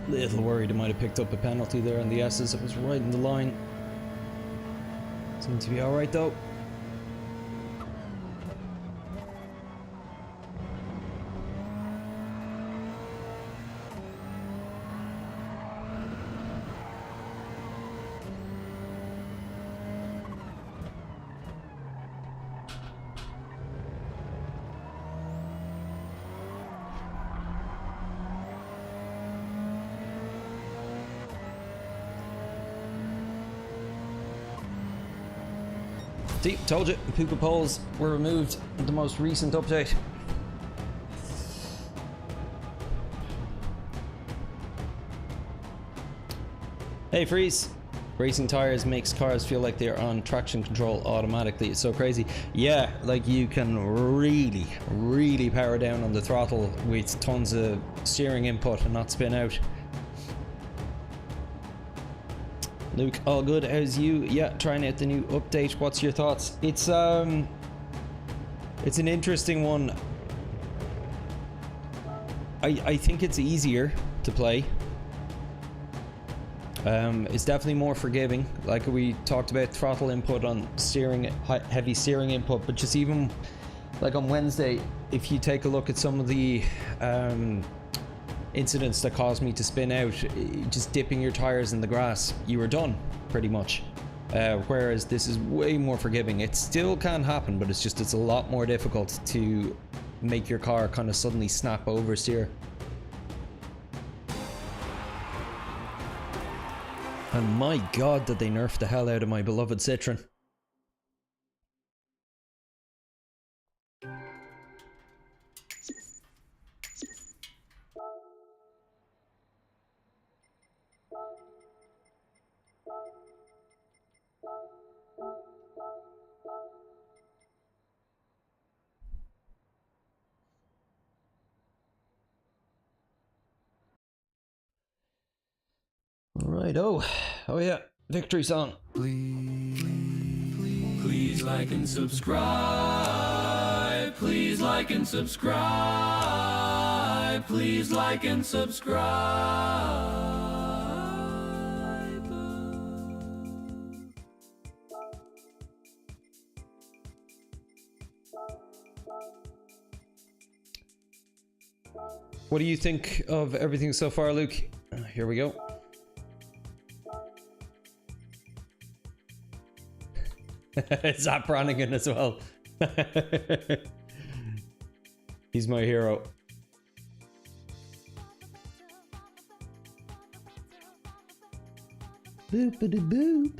Little worried I might have picked up a penalty there on the S's. It was right in the line. Seemed to be alright though. See, told you, Puka poles were removed in the most recent update. Hey Freeze, racing tires makes cars feel like they're on traction control automatically. It's so crazy. Yeah, like you can really power down on the throttle with tons of steering input and not spin out. Luke, all good. How's you? Yeah, trying out the new update. What's your thoughts? It's an interesting one. I think it's easier to play. It's definitely more forgiving. Like we talked about throttle input on steering, heavy steering input, but just even like on Wednesday, if you take a look at some of the incidents that caused me to spin out, just dipping your tires in the grass, you were done pretty much. Whereas this is way more forgiving. It still can happen, but it's a lot more difficult to make your car kind of suddenly snap oversteer. And my god, did they nerf the hell out of my beloved Citroen. Right, oh yeah, victory song. Please like and subscribe. Please like and subscribe. Please like and subscribe. What do you think of everything so far, Luke? Here we go. Zap Brannigan as well. He's my hero. Boop-a-da-boop.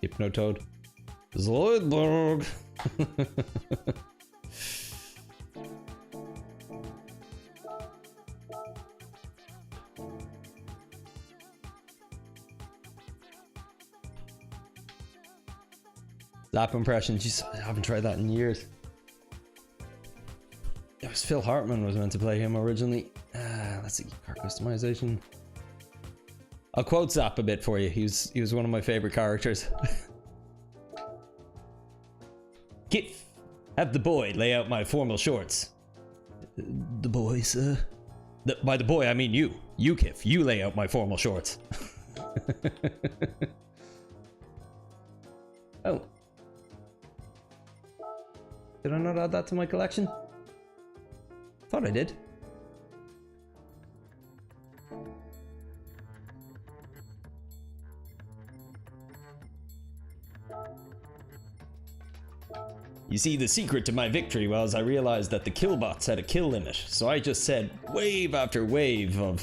Hypnotoad. Zoidberg. Lap impression. Jeez, I haven't tried that in years. It was Phil Hartman was meant to play him originally. Let's see, car customization. I'll quote Zap a bit for you. He was one of my favorite characters. Kif, have the boy lay out my formal shorts. The boy, sir? By the boy, I mean you. You, Kif, you lay out my formal shorts. Oh. Did I not add that to my collection? Thought I did. You see, the secret to my victory was I realized that the killbots had a kill limit, so I just said wave after wave of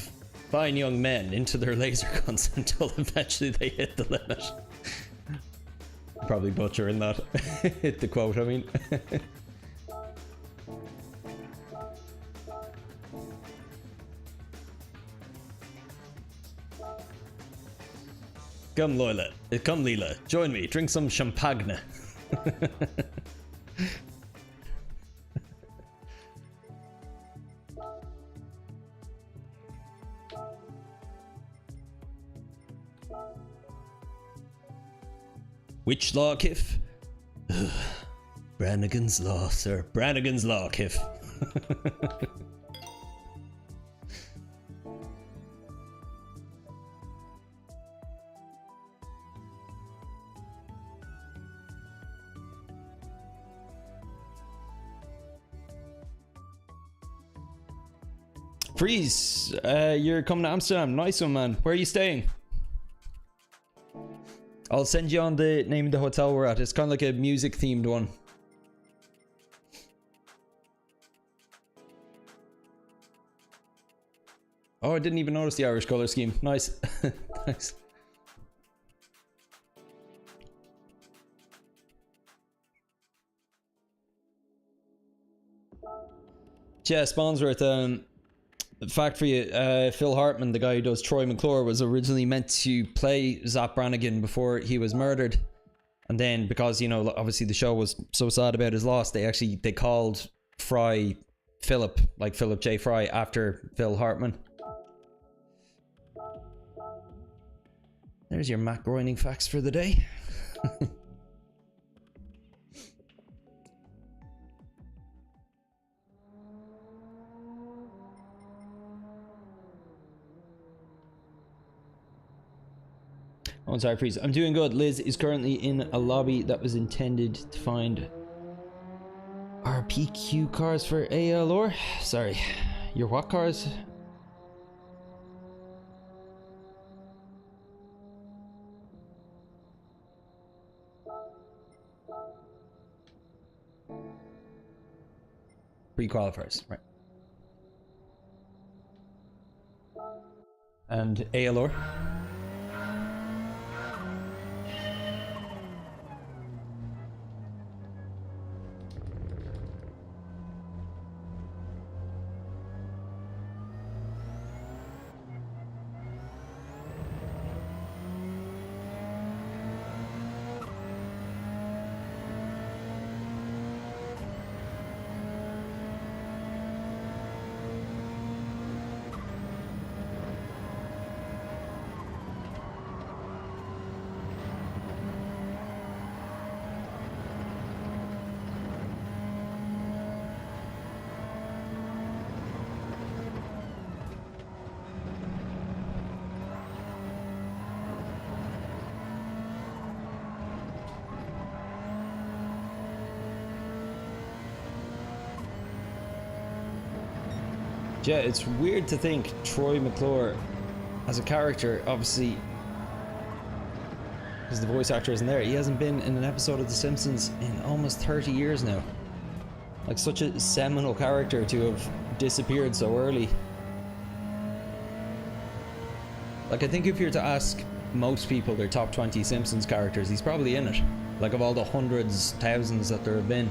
fine young men into their laser guns until eventually they hit the limit. Probably butchering that. Hit the quote, I mean. Come Leela, join me, drink some champagne. Which law, Kif? Brannigan's law, sir. Brannigan's law, Kif. Freeze, you're coming to Amsterdam. Nice one, man. Where are you staying? I'll send you on the name of the hotel we're at. It's kind of like a music themed one. Oh, I didn't even notice the Irish color scheme. Nice. Thanks. Yeah, Spawnsworth, fact for you, Phil Hartman, the guy who does Troy McClure, was originally meant to play Zap Brannigan before he was murdered. And then because, you know, obviously the show was so sad about his loss, they called Fry Philip, like Philip J. Fry, after Phil Hartman. There's your Matt Groening facts for the day. Oh, sorry, Freeze. I'm doing good. Liz is currently in a lobby that was intended to find RPQ cars for ALR. Sorry, your what cars? Pre-qualifiers, right. And ALR. Yeah, it's weird to think Troy McClure as a character, obviously, because the voice actor isn't there, he hasn't been in an episode of The Simpsons in almost 30 years now. Like, such a seminal character to have disappeared so early. Like, I think if you were to ask most people their top 20 Simpsons characters, he's probably in it. Like, of all the hundreds, thousands that there have been.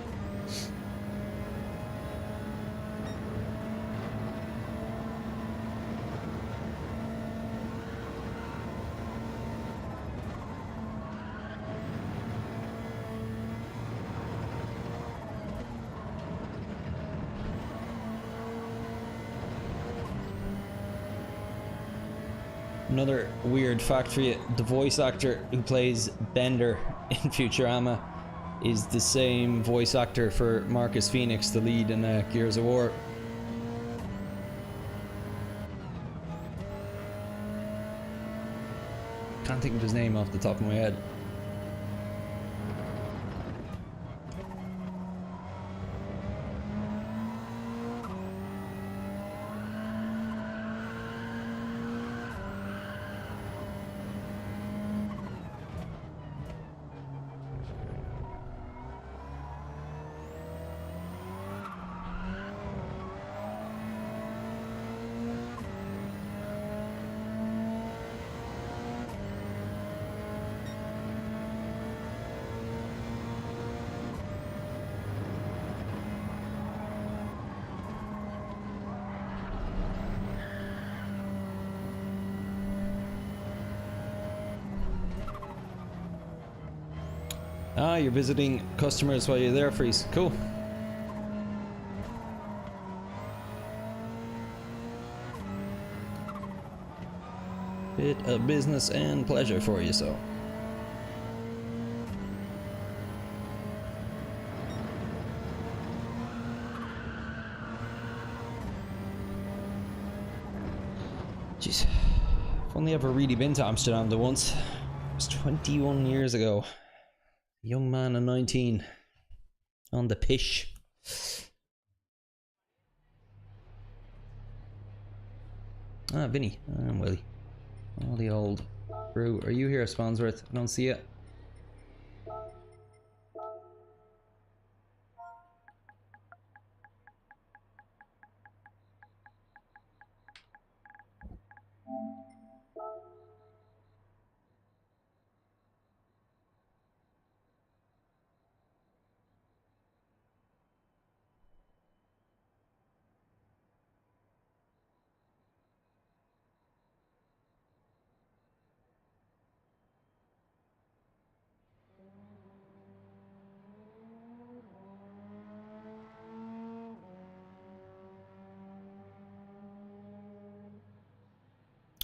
Another weird fact for you, the voice actor who plays Bender in Futurama is the same voice actor for Marcus Phoenix, the lead in Gears of War. Can't think of his name off the top of my head. Ah, you're visiting customers while you're there, Freeze. Cool. Bit of business and pleasure for you, so. Jeez. I've only ever really been to Amsterdam the once. It was 21 years ago. Young man of 19 on the pish. Ah, Vinny. I'm Willie. All the old crew. Are you here, Spawnsworth? I don't see it.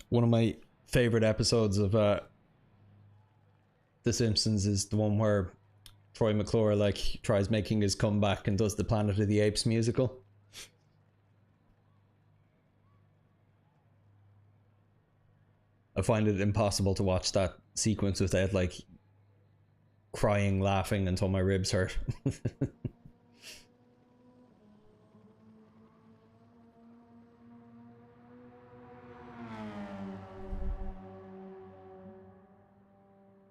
One of my favorite episodes of The Simpsons is the one where Troy McClure like tries making his comeback and does the Planet of the Apes musical. I find it impossible to watch that sequence without like crying, laughing until my ribs hurt.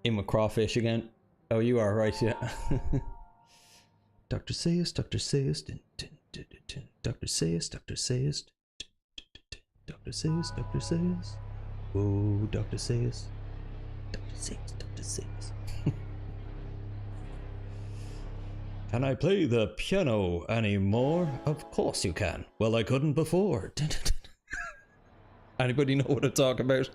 In with crawfish again. Oh, you are right, yeah. Dr. Seuss, Dr. Seuss, Dr. Seuss, Dr. Seuss, Dr. Seuss, Dr. Seuss. Oh, Dr. Seuss, Dr. Seuss, Dr. Seuss. Can I play the piano anymore? Of course you can. Well, I couldn't before. Anybody know what I talk about?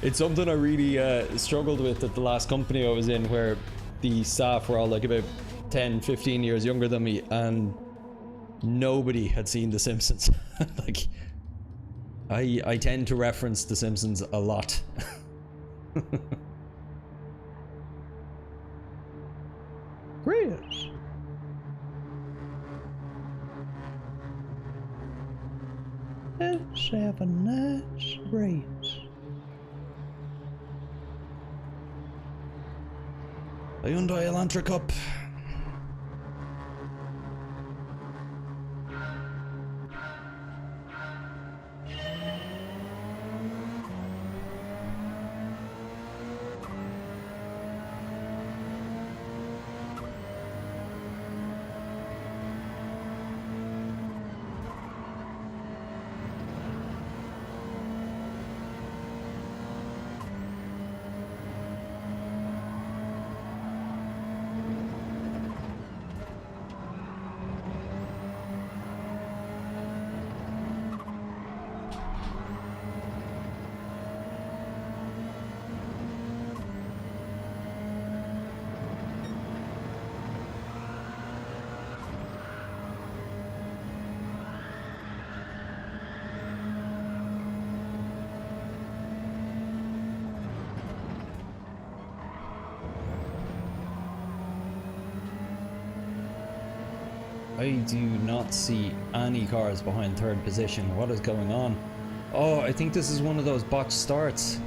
It's something I really struggled with at the last company I was in, where the staff were all like about 10, 15 years younger than me, and nobody had seen The Simpsons. Like, I tend to reference The Simpsons a lot. Great. Let's have a nice race. A Hyundai Elantra Cup. I do not see any cars behind third position. What is going on? Oh, I think this is one of those botched starts.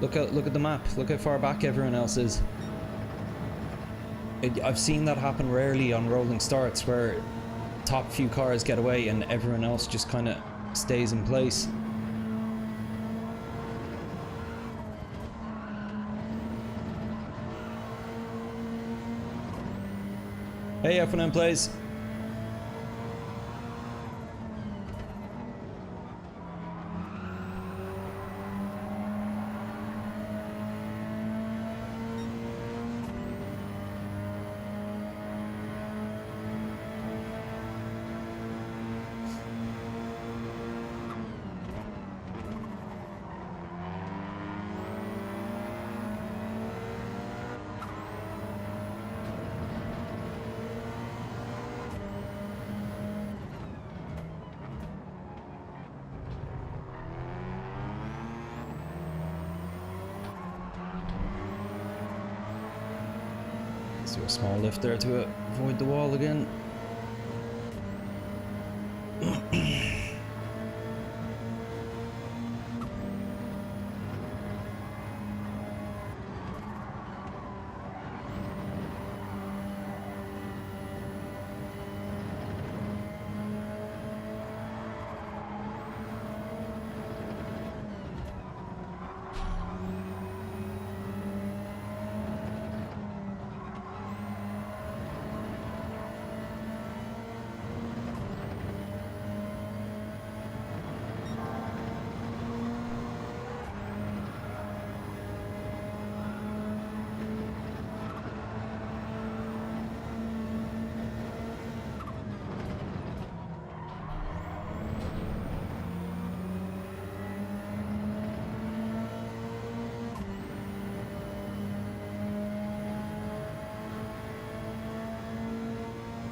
Look at the map. Look how far back everyone else is. I've seen that happen rarely on rolling starts, where top few cars get away and everyone else just kind of stays in place. Hey, F1M plays. Do a small lift there to avoid the wall again.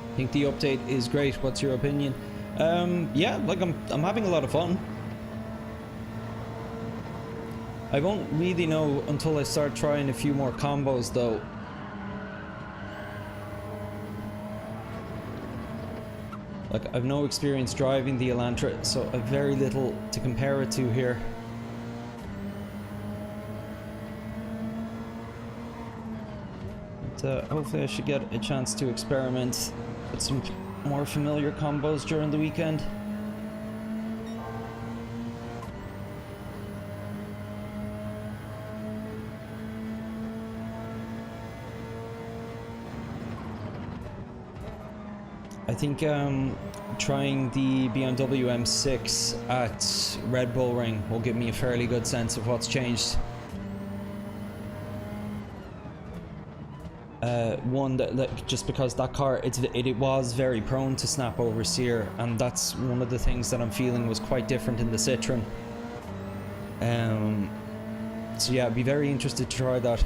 I think the update is great. What's your opinion? Yeah, like I'm having a lot of fun. I won't really know until I start trying a few more combos though. Like, I've no experience driving the Elantra, so I've very little to compare it to here. But hopefully I should get a chance to experiment with some more familiar combos during the weekend. I think trying the BMW M6 at Red Bull Ring will give me a fairly good sense of what's changed. One that just because that car it was very prone to snap over steer, and that's one of the things that I'm feeling was quite different in the Citroen. So yeah, I'd be very interested to try that.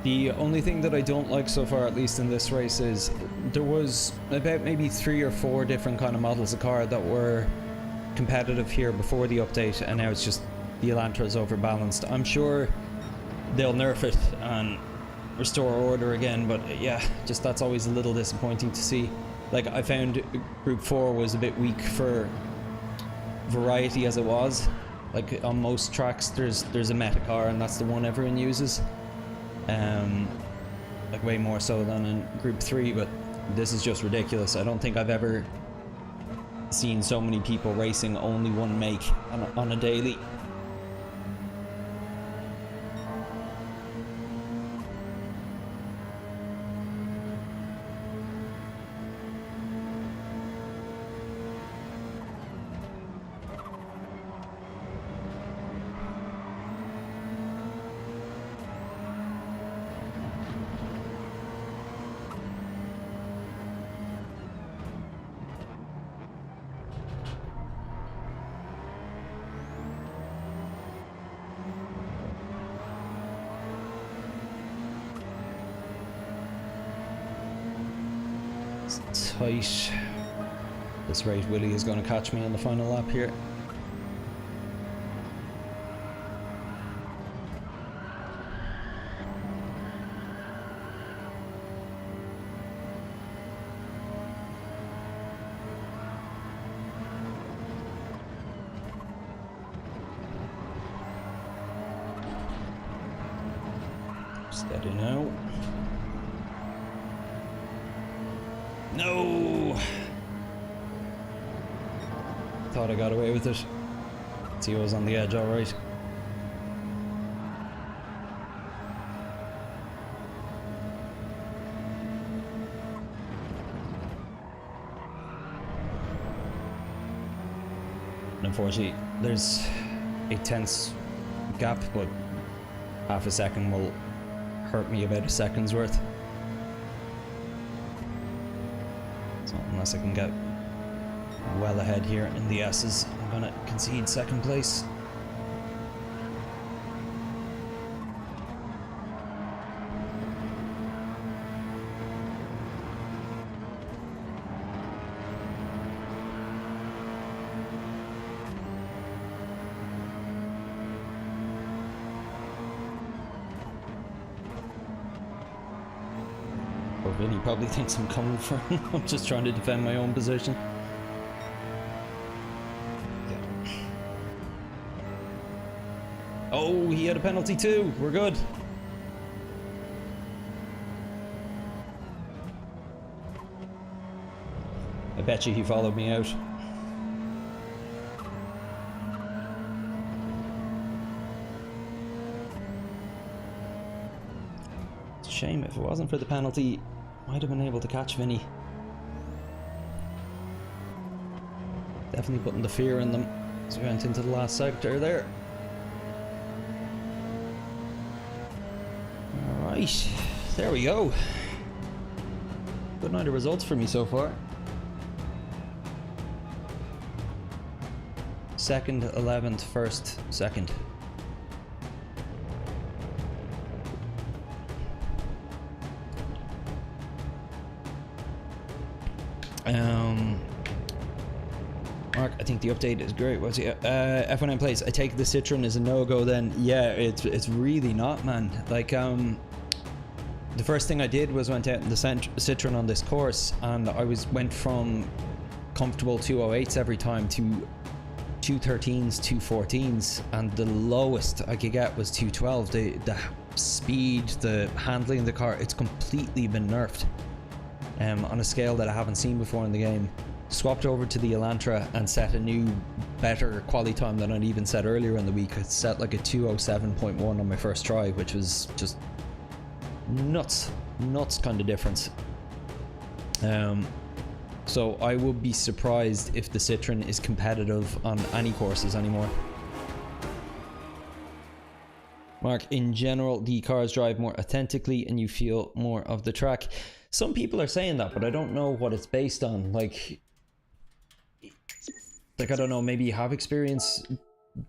The only thing that I don't like so far, at least in this race, is there was about maybe 3 or 4 different kind of models of car that were competitive here before the update, and now it's just the Elantra is overbalanced. I'm sure they'll nerf it and restore order again, but yeah, just that's always a little disappointing to see. Like, I found Group 4 was a bit weak for variety as it was. Like, on most tracks there's a meta car, and that's the one everyone uses. Like way more so than in Group 3, but this is just ridiculous. I don't think I've ever seen so many people racing only one make on a daily. tight. This rate, Willie is going to catch me on the final lap here. Steady now. No! Thought I got away with it. See, I was on the edge, alright. Unfortunately, there's a tense gap, but half a second will hurt me about a second's worth. So unless I can get well ahead here in the S's, I'm gonna concede second place. Vinny probably thinks I'm coming for him. I'm just trying to defend my own position. Yeah. Oh, he had a penalty too. We're good. I bet you he followed me out. It's a shame. If it wasn't for the penalty, might have been able to catch Vinny. Definitely putting the fear in them as we went into the last sector there. Alright, there we go. Good night of results for me so far. Second, 11th, first, second. Mark, I think the update is great. What's it? F1 place. I take the Citroen is a no-go then. Yeah, it's really not, man. Like, the first thing I did was went out in the Citroen on this course, and I went from comfortable 208s every time to 213s, 214s, and the lowest I could get was 212. The speed, the handling of the car, it's completely been nerfed on a scale that I haven't seen before in the game. Swapped over to the Elantra and set a new, better quality time than I'd even set earlier in the week. I set like a 207.1 on my first try, which was just nuts kind of difference. So I would be surprised if the Citroen is competitive on any courses anymore. Mark, in general, the cars drive more authentically and you feel more of the track. Some people are saying that, but I don't know what it's based on. Like I don't know, maybe you have experience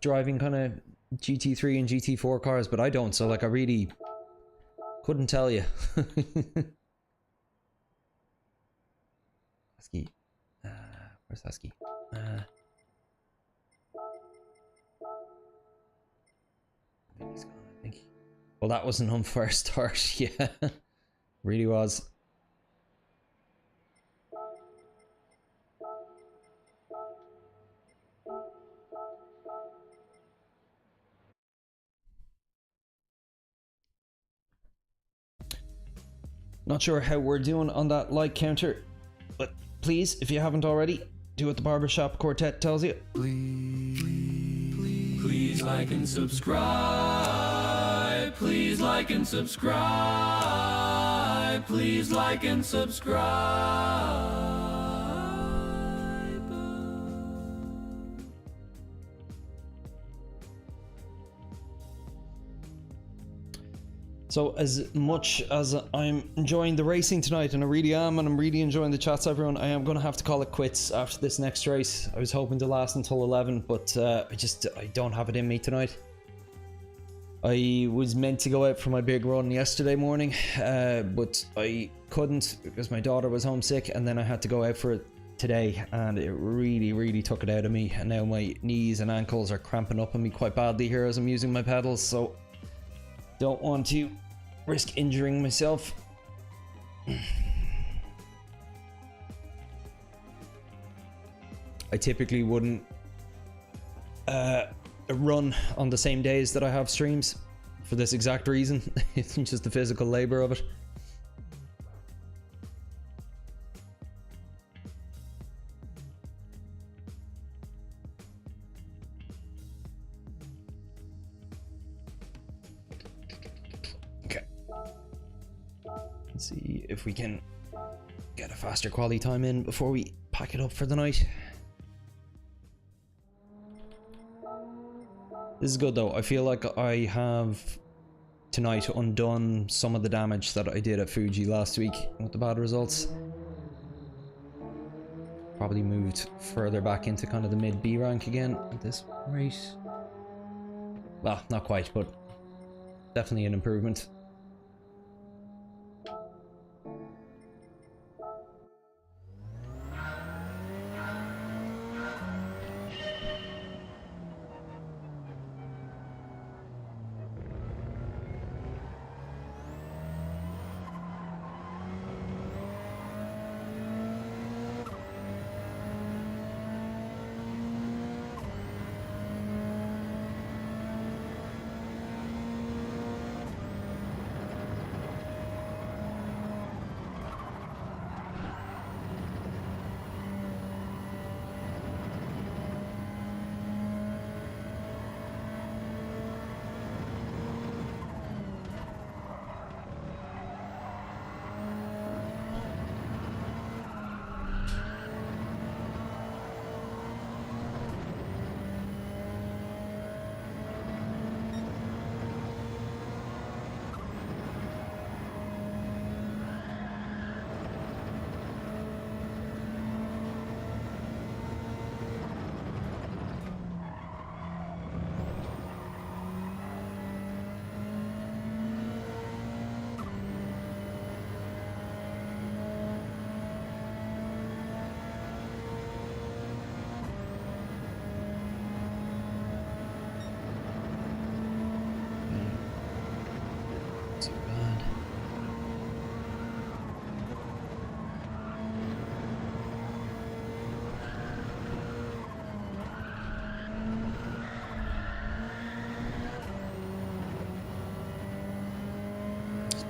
driving kind of GT3 and GT4 cars, but I don't, so like I really couldn't tell you. Husky. Where's Husky? I think he's gone, I think. Well, that was an unfair start, yeah. Really was. Not sure how we're doing on that like counter, but please, if you haven't already, do what the Barbershop Quartet tells you. Please like and subscribe. Please like and subscribe. Please like and subscribe. So as much as I'm enjoying the racing tonight, and I really am, and I'm really enjoying the chats, everyone, I am going to have to call it quits after this next race. I was hoping to last until 11, but I don't have it in me tonight. I was meant to go out for my big run yesterday morning, but I couldn't because my daughter was homesick, and then I had to go out for it today, and it really took it out of me, and now my knees and ankles are cramping up on me quite badly here as I'm using my pedals, so don't want to risk injuring myself. I typically wouldn't run on the same days that I have streams for this exact reason. It's just the physical labor of it. Okay, let's see if we can get a faster quality time in before we pack it up for the night. This is good though. I feel like I have tonight undone some of the damage that I did at Fuji last week with the bad results. Probably moved further back into kind of the mid B rank again at this rate. Well, not quite, but definitely an improvement.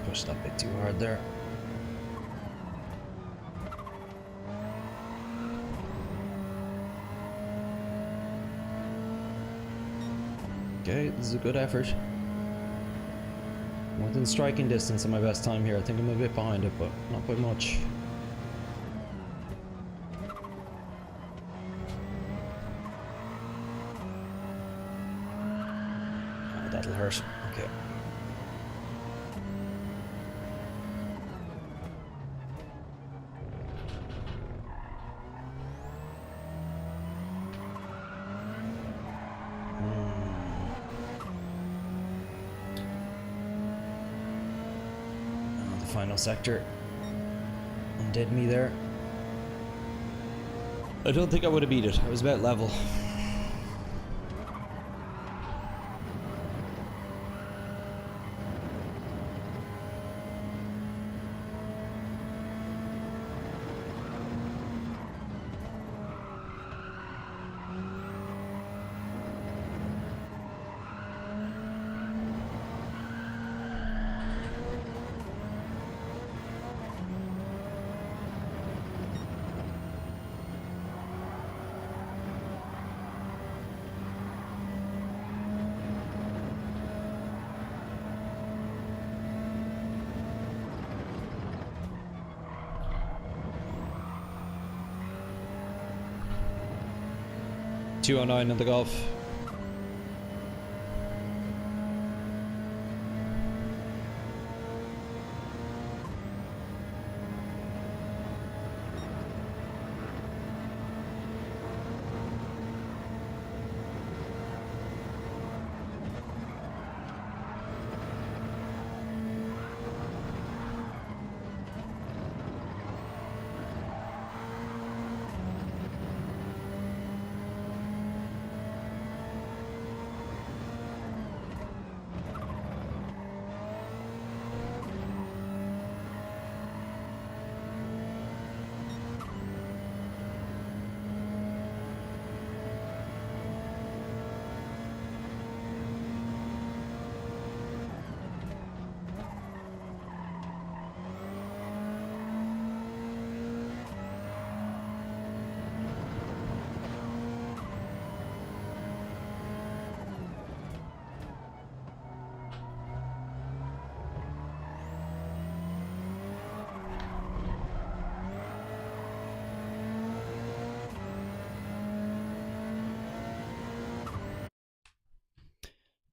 Pushed that bit too hard there. Okay, this is a good effort. Within striking distance of my best time here. I think I'm a bit behind it, but not by much. Oh, that'll hurt. Okay. Final sector undid me there. I don't think I would have beat it. I was about level. .209 in the Gulf.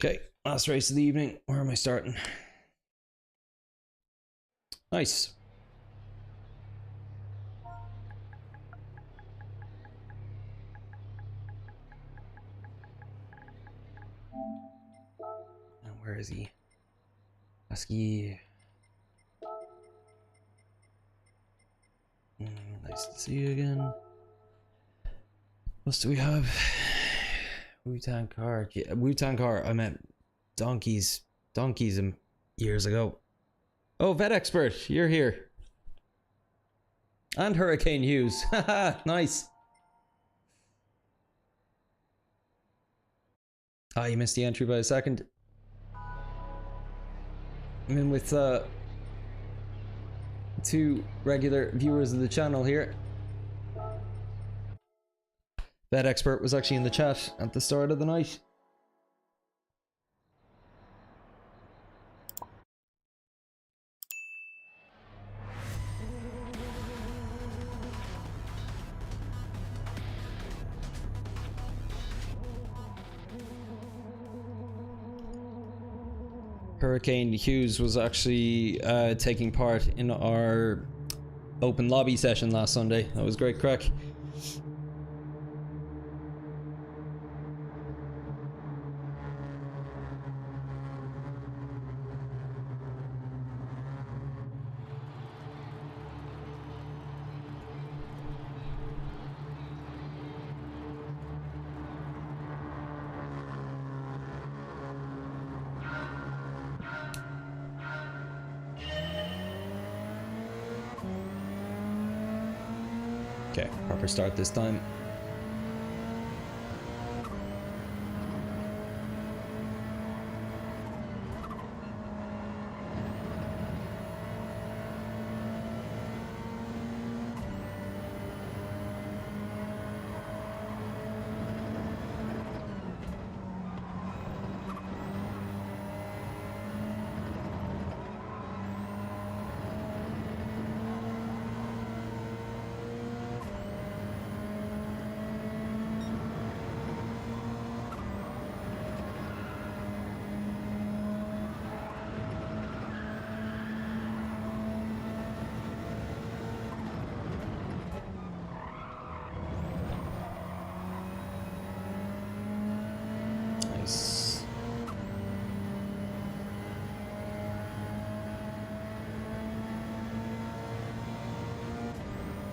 Okay, last race of the evening. Where am I starting? Nice. And where is he? Husky. Nice to see you again. What else do we have? Wu-Tang car. Yeah, Wu-Tang car. I meant donkeys. Donkeys years ago. Oh, vet expert, you're here. And Hurricane Hughes. Haha, nice. Ah, you missed the entry by a second. I'm in with two regular viewers of the channel here. Vet expert was actually in the chat at the start of the night. Hurricane Hughes was actually taking part in our open lobby session last Sunday. That was great crack. Okay, proper start this time. Nice.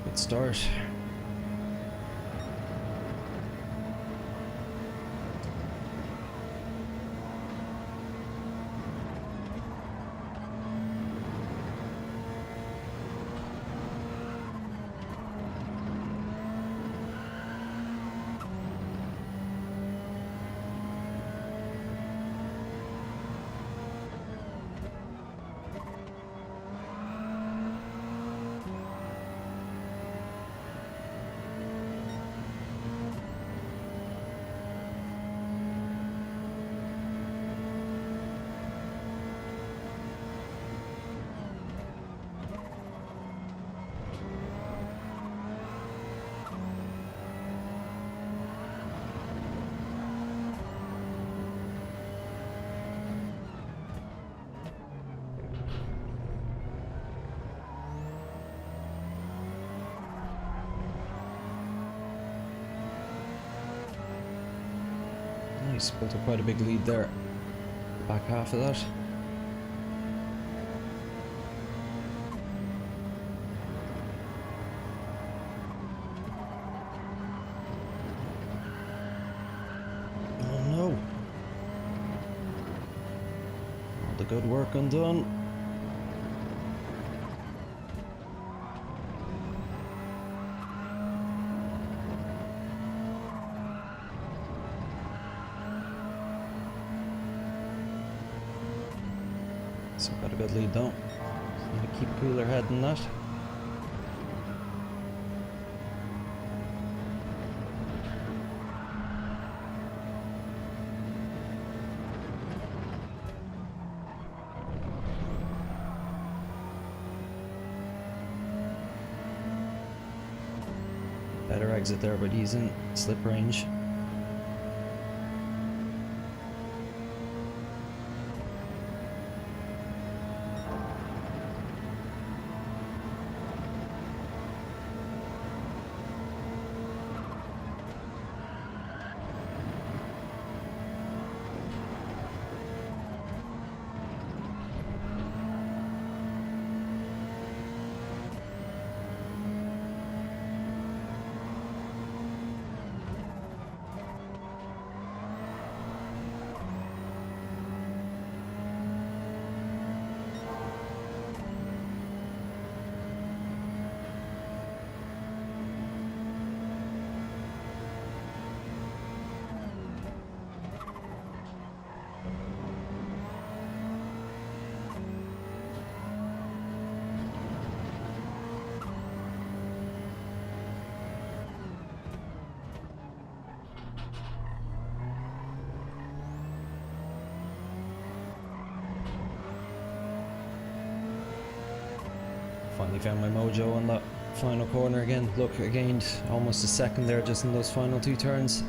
Good start. Nice, built up quite a big lead there. Back half of that. Oh no. All the good work undone. So got a good lead though. Need to keep cooler head than that. Better exit there, but he's in slip range. Finally found my mojo on that final corner again. Look, I gained almost a second there just in those final 2 turns.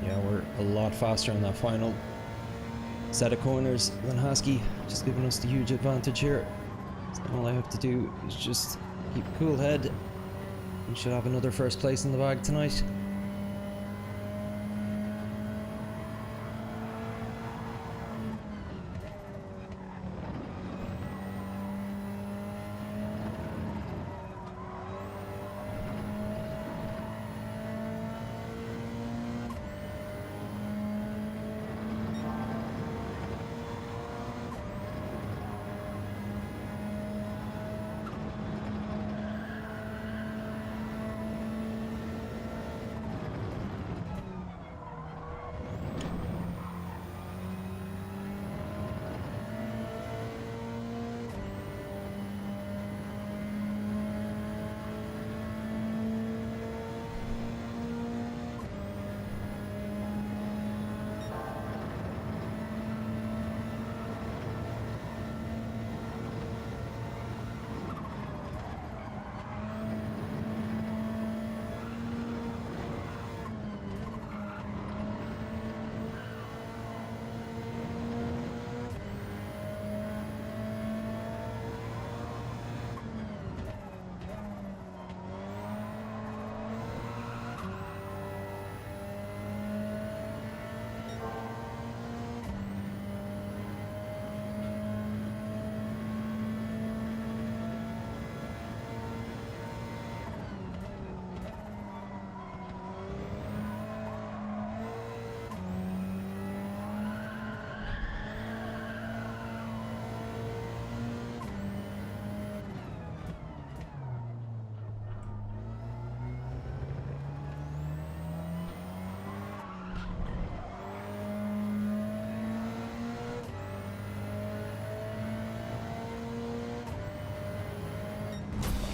Yeah, we're a lot faster in that final set of corners than Husky, just giving us the huge advantage here. So all I have to do is just keep a cool head. We should have another first place in the bag tonight.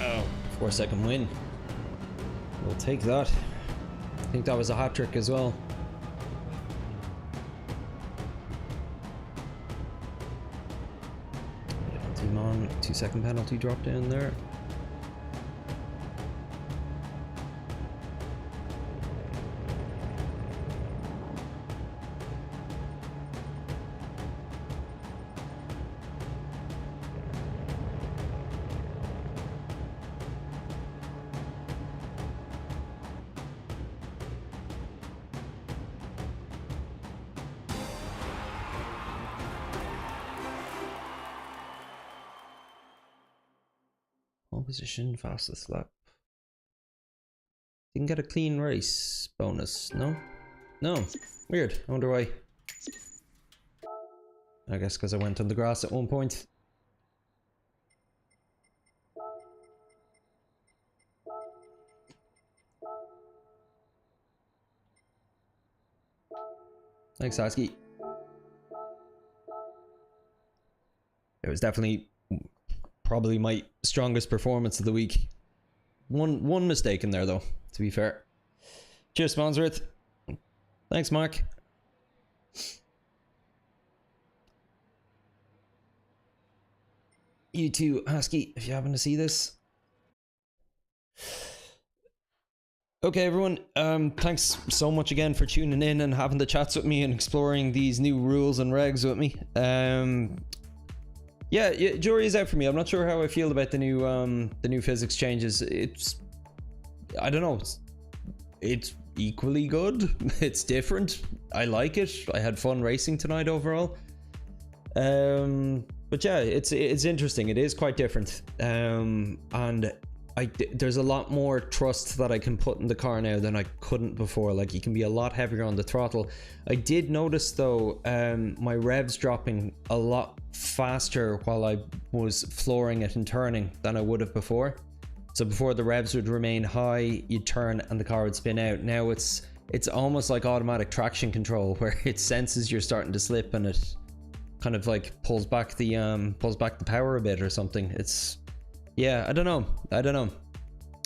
Oh, 4-second win. We'll take that. I think that was a hat trick as well. Yeah, team on, 2-second penalty drop down there. Pole position, fastest lap. Didn't get a clean race bonus, no? No. Weird. I wonder why. I guess because I went on the grass at one point. Thanks, Husky. It was definitely probably my strongest performance of the week. One mistake in there though, to be fair. Cheers, Sponsworth. Thanks, Mark. You too, Husky, if you happen to see this. Okay, everyone, thanks so much again for tuning in and having the chats with me and exploring these new rules and regs with me. Yeah, jury is out for me. I'm not sure how I feel about the new physics changes. I don't know. It's equally good. It's different. I like it. I had fun racing tonight overall. But yeah, it's interesting. It is quite different. And there's a lot more trust that I can put in the car now than I couldn't before. Like, you can be a lot heavier on the throttle. I did notice though, my revs dropping a lot faster while I was flooring it and turning than I would have before. So before, the revs would remain high, you'd turn and the car would spin out. Now it's almost like automatic traction control, where it senses you're starting to slip and it kind of like pulls back the power a bit or something. Yeah, I don't know.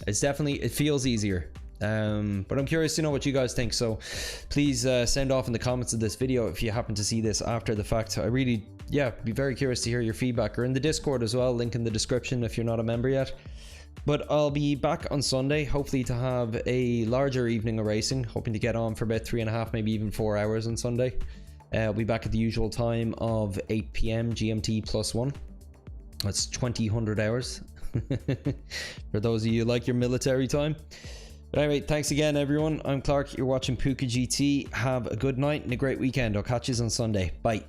It's definitely, it feels easier. But I'm curious to know what you guys think, so please send off in the comments of this video if you happen to see this after the fact. I really, yeah, be very curious to hear your feedback, or in the Discord as well, link in the description if you're not a member yet. But I'll be back on Sunday, hopefully to have a larger evening of racing, hoping to get on for about 3.5, maybe even 4 hours on Sunday. I'll be back at the usual time of 8 PM GMT +1. That's 2000 hours. For those of you who like your military time. But anyway, thanks again, everyone. I'm Clark. You're watching Puka GT. Have a good night and a great weekend. I'll catch you on Sunday. Bye.